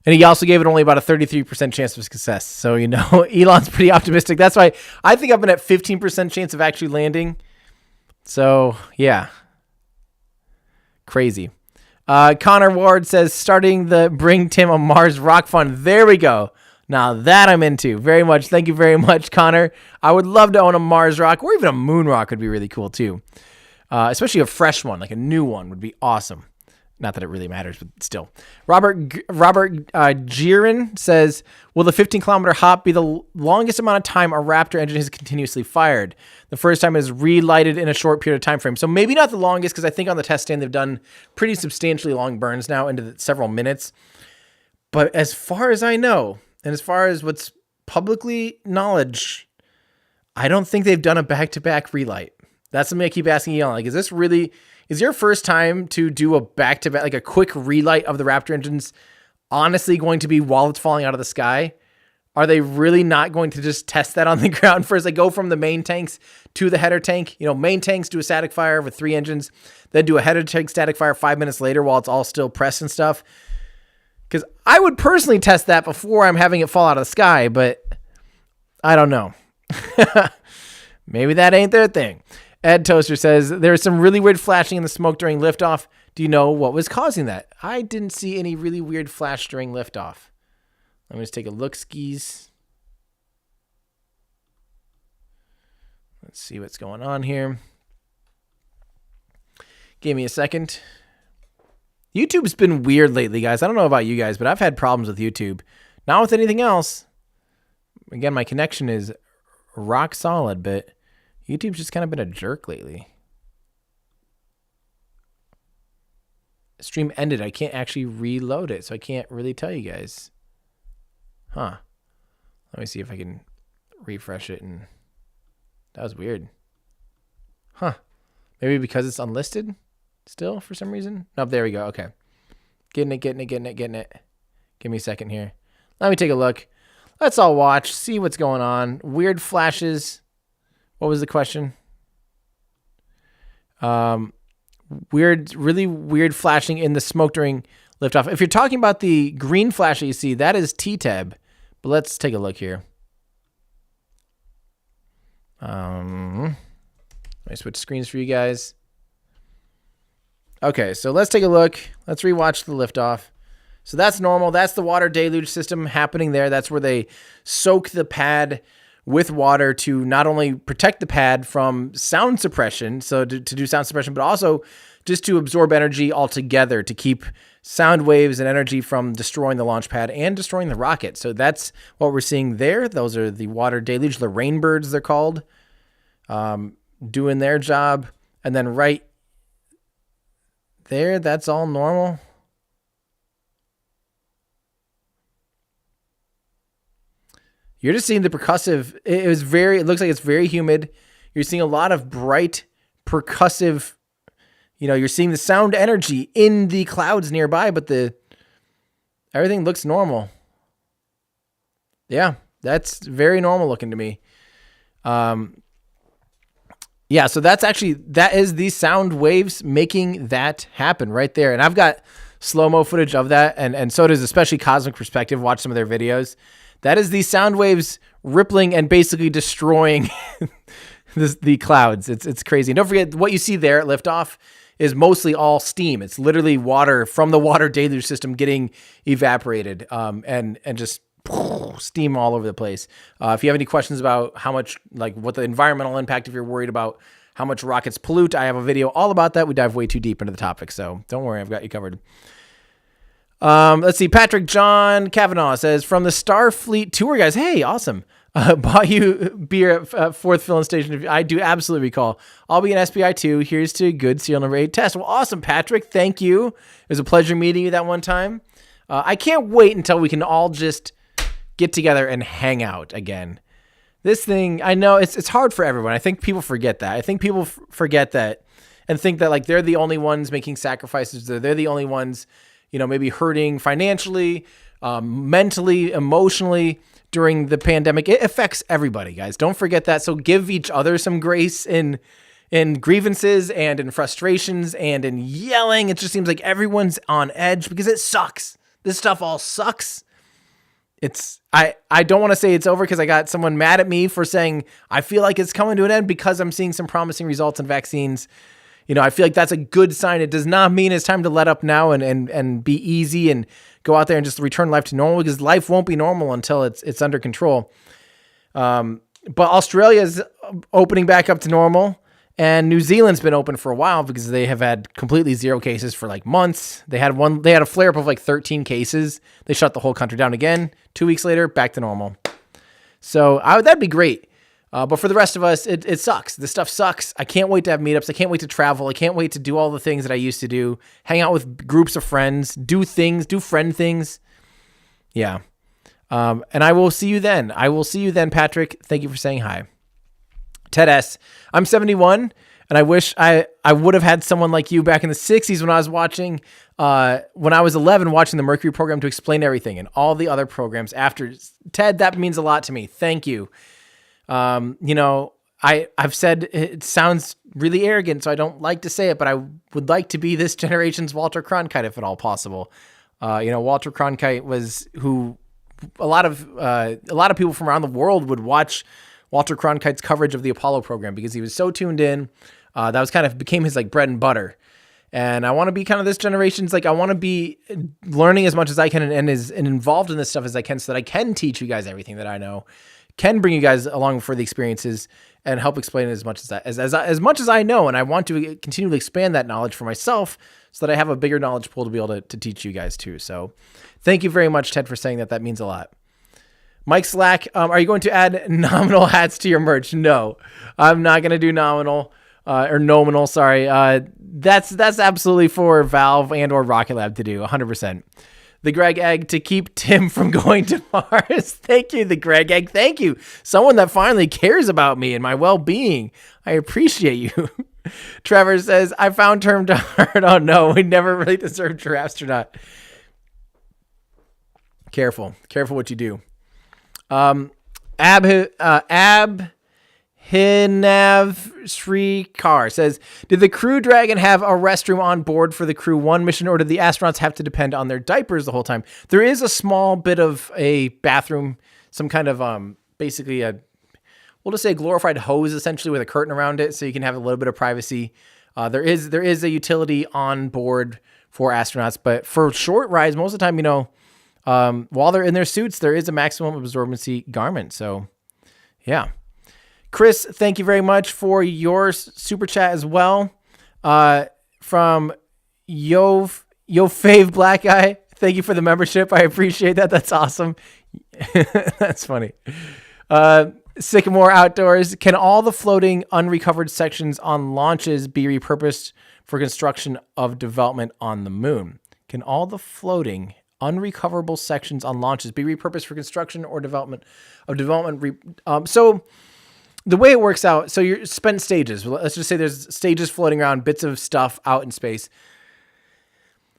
And he also gave it only about a 33% chance of success. So, Elon's pretty optimistic. That's why I think I've been at 15% chance of actually landing. So, yeah. Crazy. Connor Ward says, starting the Bring Tim a Mars Rock Fund. There we go. Now that I'm into very much. Thank you very much, Connor. I would love to own a Mars rock, or even a moon rock would be really cool too. Especially a fresh one, like a new one would be awesome. Not that it really matters, but still. Robert Giron says, will the 15-kilometer hop be the longest amount of time a Raptor engine has continuously fired? The first time is relighted in a short period of time frame. So maybe not the longest, because I think on the test stand they've done pretty substantially long burns now into several minutes. But as far as I know, and as far as what's publicly knowledge, I don't think they've done a back-to-back relight. That's something I keep asking Elon. Like, is your first time to do a back-to-back, like a quick relight of the Raptor engines, honestly going to be while it's falling out of the sky? Are they really not going to just test that on the ground first? They go from the main tanks to the header tank. Main tanks do a static fire with 3 engines, then do a header tank static fire 5 minutes later while it's all still pressed and stuff. Because I would personally test that before I'm having it fall out of the sky, but I don't know. Maybe that ain't their thing. Ed Toaster says, there is some really weird flashing in the smoke during liftoff. Do you know what was causing that? I didn't see any really weird flash during liftoff. Let me just take a look, skis. Let's see what's going on here. Give me a second. YouTube's been weird lately, guys. I don't know about you guys, but I've had problems with YouTube. Not with anything else. Again, my connection is rock solid, but YouTube's just kind of been a jerk lately. Stream ended. I can't actually reload it, so I can't really tell you guys. Huh. Let me see if I can refresh it. And that was weird. Huh. Maybe because it's unlisted still for some reason? Nope, there we go. Okay. Getting it. Give me a second here. Let me take a look. Let's all watch, see what's going on. Weird flashes. What was the question? Really weird flashing in the smoke during liftoff. If you're talking about the green flash that you see, that is T-Tab. But let's take a look here. Let me switch screens for you guys. Okay, so let's take a look. Let's rewatch the liftoff. So that's normal. That's the water deluge system happening there. That's where they soak the pad with water to not only protect the pad from sound suppression, so to do sound suppression, but also just to absorb energy altogether, to keep sound waves and energy from destroying the launch pad and destroying the rocket. So that's what we're seeing there. Those are the water deluge, the rainbirds they're called, doing their job. And then right there, that's all normal. You're just seeing the percussive. It looks like it's very humid. You're seeing a lot of bright percussive, you're seeing the sound energy in the clouds nearby, but everything looks normal. Yeah, that's very normal looking to me. Yeah, so that is the sound waves making that happen right there. And I've got slow-mo footage of that, and so does especially Cosmic Perspective. Watch some of their videos. That is the sound waves rippling and basically destroying the clouds. It's crazy. And don't forget, what you see there at liftoff is mostly all steam. It's literally water from the water deluge system getting evaporated, and just steam all over the place. If you have any questions about how much, what the environmental impact, if you're worried about how much rockets pollute, I have a video all about that. We dive way too deep into the topic, so don't worry, I've got you covered. Let's see. Patrick John Kavanaugh says, from the Starfleet tour, guys. Hey, awesome. Bought you beer at fourth filling station. I do absolutely recall. I'll be in SPI too. Here's to good serial number 8 test. Well, awesome, Patrick. Thank you. It was a pleasure meeting you that one time. I can't wait until we can all just get together and hang out again. This thing, I know it's hard for everyone. I think people forget that. I think people forget that and think that they're the only ones making sacrifices. They're the only ones, maybe hurting financially, mentally, emotionally during the pandemic. It affects everybody, guys. Don't forget that. So give each other some grace in grievances and in frustrations and in yelling. It just seems like everyone's on edge because it sucks. This stuff all sucks. I don't want to say it's over because I got someone mad at me for saying I feel like it's coming to an end because I'm seeing some promising results in vaccines. I feel like that's a good sign. It does not mean it's time to let up now and be easy and go out there and just return life to normal, because life won't be normal until it's under control. But Australia is opening back up to normal, and New Zealand's been open for a while because they have had completely zero cases for months. They had a flare up of 13 cases. They shut the whole country down again. 2 weeks later, back to normal. So that'd be great. But for the rest of us, it sucks. This stuff sucks. I can't wait to have meetups. I can't wait to travel. I can't wait to do all the things that I used to do. Hang out with groups of friends, do friend things. Yeah. And I will see you then. Patrick. Thank you for saying hi. Ted S. I'm 71, and I wish I would have had someone like you back in the 60s when I was watching, when I was 11, watching the Mercury program to explain everything and all the other programs after. Ted, that means a lot to me. Thank you. I've said it sounds really arrogant, so I don't like to say it, but I would like to be this generation's Walter Cronkite if at all possible. Walter Cronkite was who a lot of people from around the world would watch Walter Cronkite's coverage of the Apollo program because he was so tuned in. That was became his bread and butter. And I want to be kind of this generation's, I want to be learning as much as I can and involved in this stuff as I can, so that I can teach you guys everything that I know, can bring you guys along for the experiences and help explain it as much as much as I know. And I want to continue to expand that knowledge for myself so that I have a bigger knowledge pool to be able to teach you guys too. So thank you very much, Ted, for saying that. That means a lot. Mike Slack, are you going to add nominal hats to your merch? No, I'm not going to do nominal or nominal. Sorry. That's absolutely for Valve and or Rocket Lab to do 100%. The Greg Egg, to keep Tim from going to Mars. Thank you, the Greg Egg. Thank you. Someone that finally cares about me and my well-being. I appreciate you. Trevor says, I found term hard. Oh no, we never really deserved your astronaut. Careful what you do. Hinav Shrikar says, did the Crew Dragon have a restroom on board for the Crew 1 mission, or did the astronauts have to depend on their diapers the whole time? There is a small bit of a bathroom, some kind of basically we'll just say glorified hose essentially with a curtain around it, so you can have a little bit of privacy. There is a utility on board for astronauts, but for short rides, most of the time, while they're in their suits, there is a maximum absorbency garment. So, yeah. Chris, thank you very much for your super chat as well. From Yo Fave Black Guy, thank you for the membership. I appreciate that. That's awesome. That's funny. Sycamore Outdoors, can all the floating unrecovered sections on launches be repurposed for construction of development on the moon? Can all the floating unrecoverable sections on launches be repurposed for construction or development. So the way it works out, so you're spent stages. Let's just say there's stages floating around, bits of stuff out in space.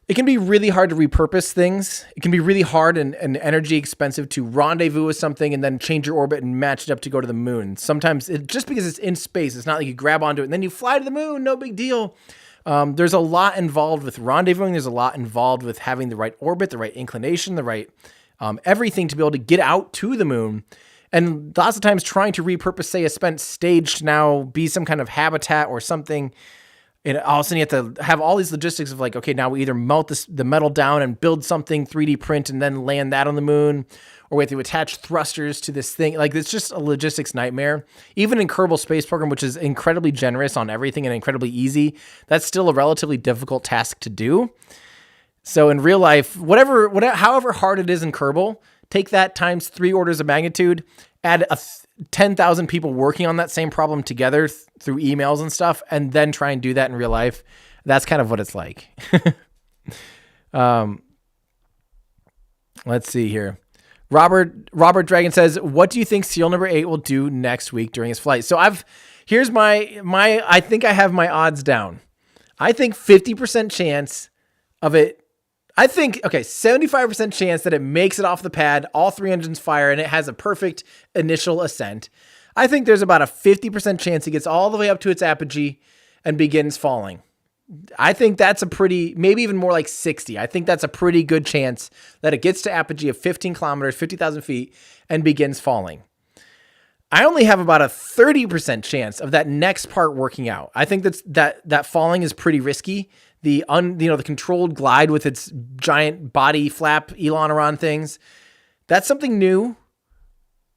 It can be really hard to repurpose things. It can be really hard and energy expensive to rendezvous with something and then change your orbit and match it up to go to the moon. Sometimes just because it's in space, it's not like you grab onto it and then you fly to the moon. No big deal. There's a lot involved with rendezvousing. There's a lot involved with having the right orbit, the right inclination, the right everything to be able to get out to the moon. And lots of times trying to repurpose, say, a spent stage to now be some kind of habitat or something. And all of a sudden you have to have all these logistics of like, okay, now we either melt the metal down and build something 3D print and then land that on the moon, or we have to attach thrusters to this thing. Like, it's just a logistics nightmare. Even in Kerbal Space Program, which is incredibly generous on everything and incredibly easy, that's still a relatively difficult task to do. So in real life, however hard it is in Kerbal, take that times 3 orders of magnitude, add 10,000 people working on that same problem together through emails and stuff, and then try and do that in real life. That's kind of what it's like. Let's see here. Robert Dragon says, what do you think SEAL number 8 will do next week during his flight? So here's my I think I have my odds down. I think 50% chance of it. I think, 75% chance that it makes it off the pad, all 3 engines fire, and it has a perfect initial ascent. I think there's about a 50% chance it gets all the way up to its apogee and begins falling. I think that's maybe even more like 60. I think that's a pretty good chance that it gets to apogee of 15 kilometers, 50,000 feet, and begins falling. I only have about a 30% chance of that next part working out. I think that falling is pretty risky. The controlled glide with its giant body flap aileron things, that's something new.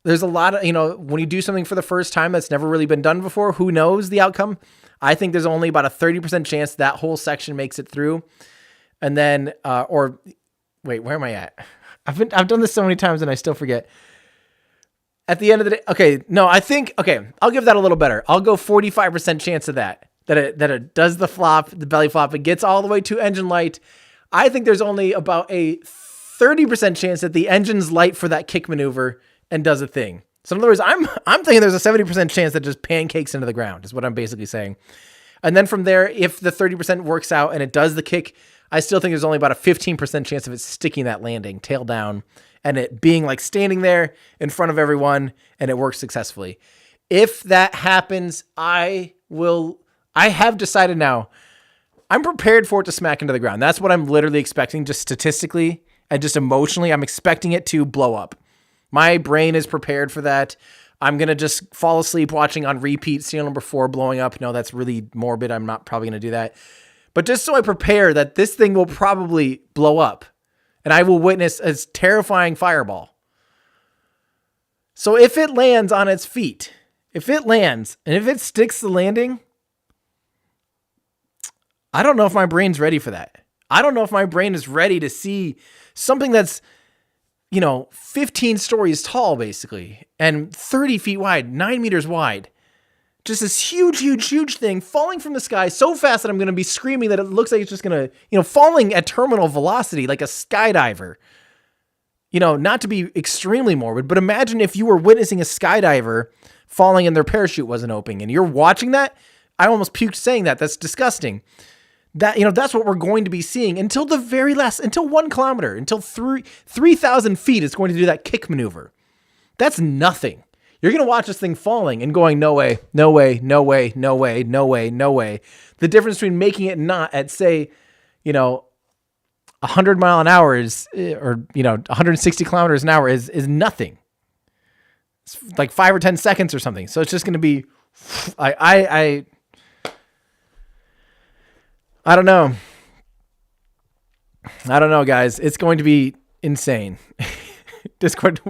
There's a lot of, when you do something for the first time that's never really been done before, who knows the outcome? I think there's only about a 30% chance that whole section makes it through. And then, wait, where am I at? I've done this so many times and I still forget. At the end of the day, I'll give that a little better. I'll go 45% chance of that it does the belly flop, it gets all the way to engine light. I think there's only about a 30% chance that the engine's light for that kick maneuver and does a thing. So in other words, I'm thinking there's a 70% chance that just pancakes into the ground is what I'm basically saying. And then from there, if the 30% works out and it does the kick, I still think there's only about a 15% chance of it sticking that landing tail down and it being like standing there in front of everyone and it works successfully. If that happens, I have decided now, I'm prepared for it to smack into the ground. That's what I'm literally expecting, just statistically and just emotionally. I'm expecting it to blow up. My brain is prepared for that. I'm going to just fall asleep watching on repeat SEAL number 4 blowing up. No, that's really morbid. I'm not probably going to do that. But just so I prepare that this thing will probably blow up and I will witness a terrifying fireball. So if it lands on its feet, if it sticks the landing, I don't know if my brain's ready for that. I don't know if my brain is ready to see something that's, 15 stories tall, basically, and 30 feet wide, 9 meters wide. Just this huge, huge, huge thing falling from the sky so fast that I'm going to be screaming that it looks like it's just going to, falling at terminal velocity like a skydiver. Not to be extremely morbid, but imagine if you were witnessing a skydiver falling and their parachute wasn't opening and you're watching that. I almost puked saying that. That's disgusting. That's what we're going to be seeing until the very last, until 1 kilometer, until 3,000 feet, it's going to do that kick maneuver. That's nothing. You're going to watch this thing falling and going, no way, no way, no way, no way, no way, no way. The difference between making it not at, say, 100 mile an hour is, or, 160 kilometers an hour is nothing. It's like 5 or 10 seconds or something. So it's just going to be, I don't know. Guys. It's going to be insane. Discord.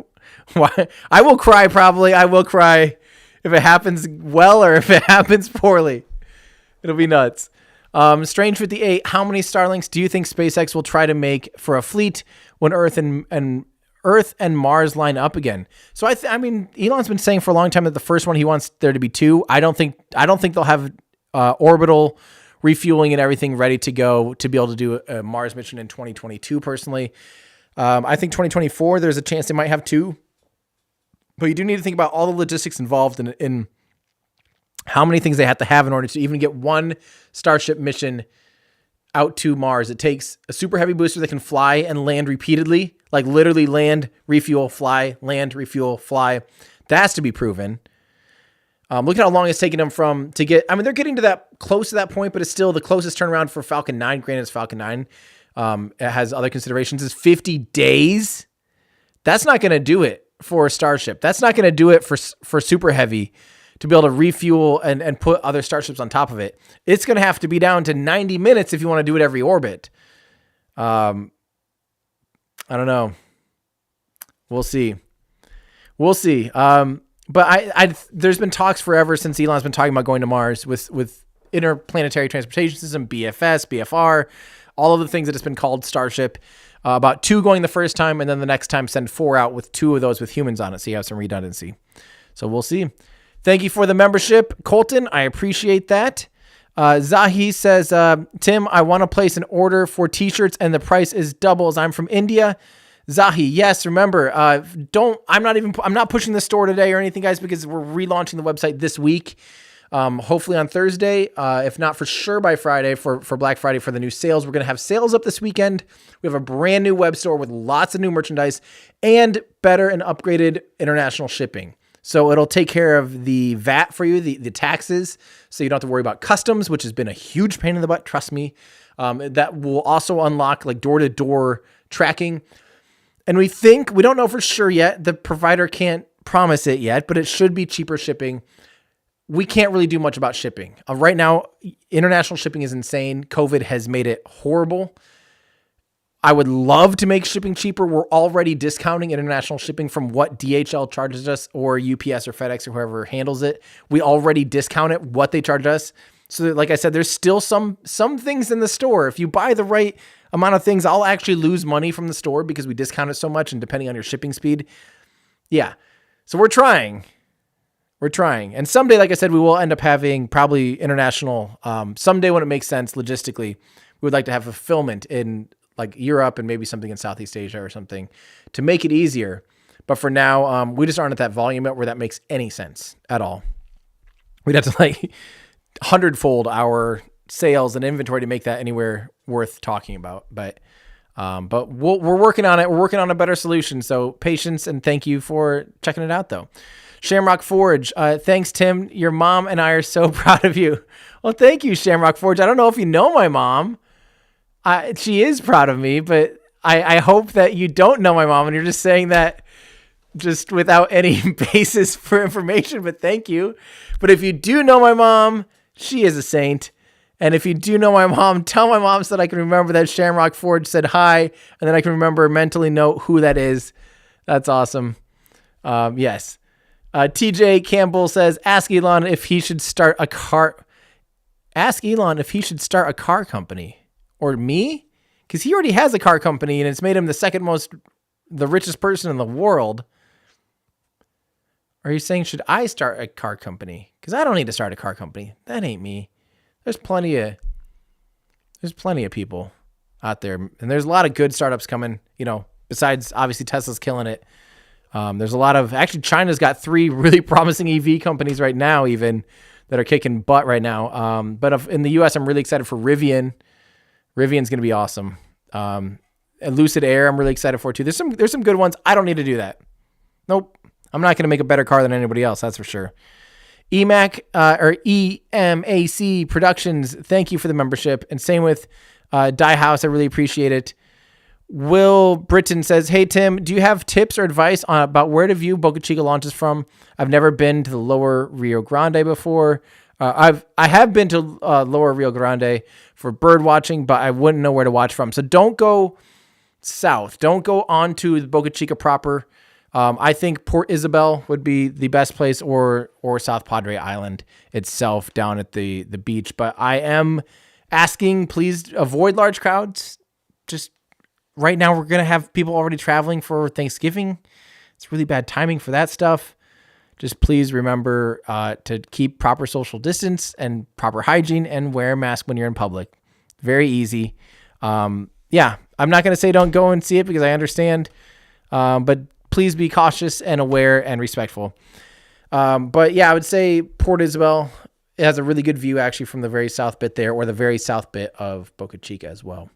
Why? I will cry probably. I will cry if it happens well or if it happens poorly. It'll be nuts. Strange 58. How many Starlinks do you think SpaceX will try to make for a fleet when Earth and Mars line up again? So I mean, Elon's been saying for a long time that the first one he wants there to be 2. I don't think they'll have orbital refueling and everything ready to go to be able to do a Mars mission in 2022 personally. I think 2024, there's a chance they might have 2. But you do need to think about all the logistics involved in how many things they have to have in order to even get one Starship mission out to Mars. It takes a super heavy booster that can fly and land repeatedly, like literally land, refuel, fly, land, refuel, fly. That has to be proven. Look at how long it's taken them to get. I mean, they're getting to that close to that point, but it's still the closest turnaround for Falcon 9. Granted, it's Falcon 9. It has other considerations. Is 50 days. That's not going to do it for a Starship. That's not going to do it for Super Heavy to be able to refuel and put other Starships on top of it. It's going to have to be down to 90 minutes if you want to do it every orbit. I don't know. We'll see. But there's been talks forever since Elon's been talking about going to Mars with interplanetary transportation system, BFS, BFR, all of the things that it's been called Starship. About 2 going the first time, and then the next time send 4 out with 2 of those with humans on it, so you have some redundancy. So we'll see. Thank you for the membership, Colton. I appreciate that. Zahi says, Tim, I want to place an order for t-shirts, and the price is double as I'm from India. Zahi, yes, remember, I'm not pushing the store today or anything, guys, because we're relaunching the website this week. Hopefully on Thursday, if not for sure by Friday for Black Friday for the new sales. We're going to have sales up this weekend. We have a brand new web store with lots of new merchandise and better and upgraded international shipping. So it'll take care of the VAT for you, the taxes, so you don't have to worry about customs, which has been a huge pain in the butt, trust me. That will also unlock like door-to-door tracking. And we don't know for sure yet, the provider can't promise it yet, but it should be cheaper shipping. We can't really do much about shipping. Right now, international shipping is insane. COVID has made it horrible. I would love to make shipping cheaper. We're already discounting international shipping from what DHL charges us or UPS or FedEx or whoever handles it. We already discount it, what they charge us. So like I said, there's still some things in the store. If you buy the right amount of things, I'll actually lose money from the store because we discount it so much and depending on your shipping speed. Yeah. So we're trying. And someday, like I said, we will end up having probably international, someday when it makes sense logistically, we would like to have fulfillment in like Europe and maybe something in Southeast Asia or something to make it easier. But for now, we just aren't at that volume yet where that makes any sense at all. We'd have to like 100-fold our sales and inventory to make that anywhere worth talking about. But we're working on it. We're working on a better solution. So patience and thank you for checking it out though. Shamrock Forge. Thanks, Tim. Your mom and I are so proud of you. Well, thank you, Shamrock Forge. I don't know if you know my mom. She is proud of me, but I hope that you don't know my mom and you're just saying that just without any basis for information, but thank you. But if you do know my mom, she is a saint. And if you do know my mom, tell my mom so that I can remember that Shamrock Forge said hi, and then I can remember mentally note who that is. That's awesome. Yes. TJ Campbell says, ask Elon if he should start a car company. Or me? Because he already has a car company and it's made him the richest person in the world. Are you saying, should I start a car company? Because I don't need to start a car company. That ain't me. There's plenty of people out there. And there's a lot of good startups coming, besides obviously Tesla's killing it. There's a lot of, actually China's got 3 really promising EV companies right now even that are kicking butt right now. But in the US, I'm really excited for Rivian. Rivian's going to be awesome. And Lucid Air, I'm really excited for too. There's some good ones. I don't need to do that. Nope. I'm not going to make a better car than anybody else. That's for sure. EMAC or EMAC Productions. Thank you for the membership. And same with Die House. I really appreciate it. Will Britton says, hey, Tim, do you have tips or advice about where to view Boca Chica launches from? I've never been to the lower Rio Grande before. I have been to lower Rio Grande for bird watching, but I wouldn't know where to watch from. So don't go south. Don't go on to the Boca Chica proper. I think Port Isabel would be the best place, or South Padre Island itself down at the beach. But I am asking, please avoid large crowds. Just right now, we're going to have people already traveling for Thanksgiving. It's really bad timing for that stuff. Just please remember to keep proper social distance and proper hygiene and wear a mask when you're in public. Very easy. yeah, I'm not going to say don't go and see it because I understand. But please be cautious and aware and respectful. But yeah, I would say Port Isabel, it has a really good view actually from the very south bit there, or the very south bit of Boca Chica as well.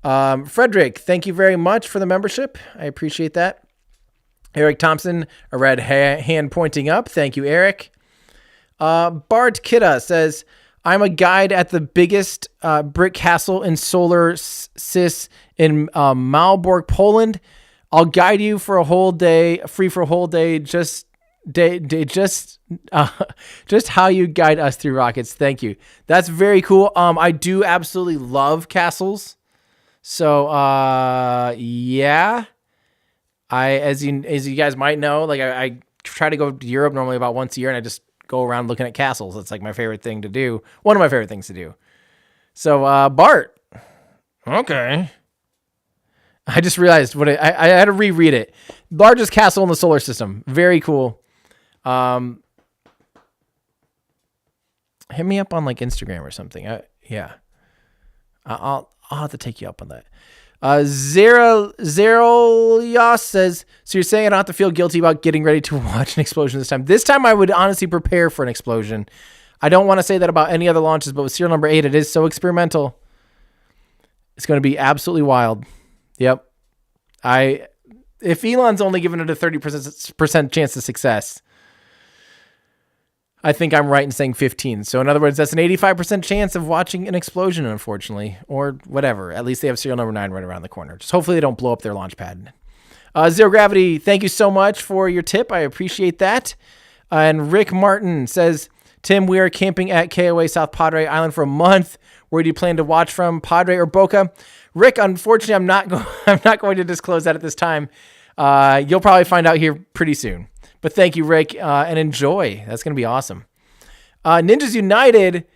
Frederick, thank you very much for the membership. I appreciate that. Eric Thompson, a red hand pointing up. Thank you, Eric. Bart Kidda says, I'm a guide at the biggest brick castle in solar sys in Malbork, Poland. I'll guide you for a whole day, free for a whole day, just how you guide us through rockets. Thank you. That's very cool. I do absolutely love castles. So, yeah, as you guys might know, like I try to go to Europe normally about once a year, and I just go around looking at castles. It's like my favorite thing to do. One of my favorite things to do. So, Bart. Okay. I just realized I had to reread it. Largest castle in the solar system. Very cool. Hit me up on like Instagram or something. Yeah. I'll have to take you up on that. Zerolios says, so you're saying I don't have to feel guilty about getting ready to watch an explosion this time. This time I would honestly prepare for an explosion. I don't want to say that about any other launches, but with serial number 8, it is so experimental. It's going to be absolutely wild. Yep. If Elon's only given it a 30% chance of success, I think I'm right in saying 15. So in other words, that's an 85% chance of watching an explosion, unfortunately, or whatever. At least they have serial number 9 right around the corner. Just hopefully they don't blow up their launch pad. Zero Gravity, thank you so much for your tip. I appreciate that. And Rick Martin says, Tim, we are camping at KOA South Padre Island for a month. Where do you plan to watch from, Padre or Boca? Rick, unfortunately, I'm not going to disclose that at this time. You'll probably find out here pretty soon. But thank you, Rick, and enjoy. That's going to be awesome. Ninjas United,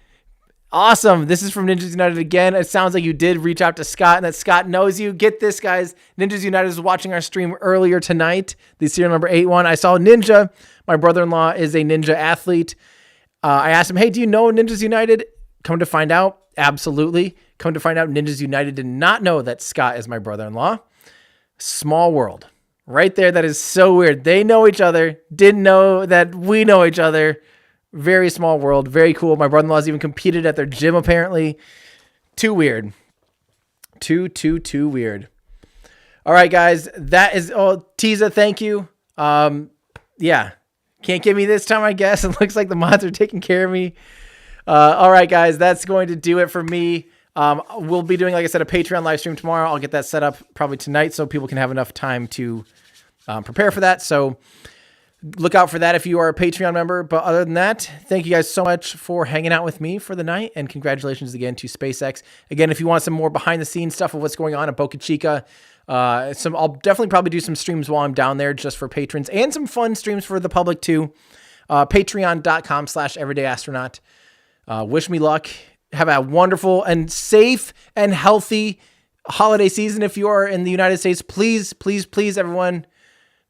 awesome. This is from Ninjas United again. It sounds like you did reach out to Scott, and that Scott knows you. Get this, guys. Ninjas United was watching our stream earlier tonight, the serial number 81. I saw Ninja. My brother-in-law is a ninja athlete. I asked him, hey, do you know Ninjas United? Come to find out, absolutely. Come to find out, Ninjas United did not know that Scott is my brother-in-law. Small world. Right there, that is so weird. They know each other, didn't know that we know each other. Very small world, very cool. My brother-in-law's even competed at their gym, apparently. Too weird. Too weird. All right, guys, that is, Tiza, thank you. Yeah, can't get me this time, I guess. It looks like the mods are taking care of me. All right, guys, that's going to do it for me. We'll be doing, like I said, a Patreon live stream tomorrow. I'll get that set up probably tonight so people can have enough time to prepare for that. So look out for that if you are a Patreon member. But other than that, thank you guys so much for hanging out with me for the night. And congratulations again to SpaceX. Again, if you want some more behind the scenes stuff of what's going on at Boca Chica, I'll definitely probably do some streams while I'm down there just for patrons and some fun streams for the public too. Patreon.com/everydayastronaut. Wish me luck. Have a wonderful and safe and healthy holiday season. If you are in the United States, please, everyone,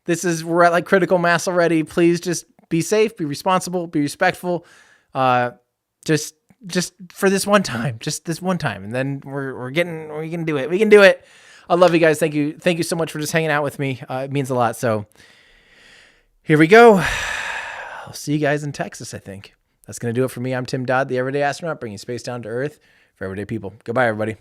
we're at like critical mass already. Please just be safe, be responsible, be respectful. Just for this one time, and then we can do it. We can do it. I love you guys. Thank you so much for just hanging out with me. It means a lot. So here we go. I'll see you guys in Texas, I think. That's going to do it for me. I'm Tim Dodd, the Everyday Astronaut, bringing space down to Earth for everyday people. Goodbye, everybody.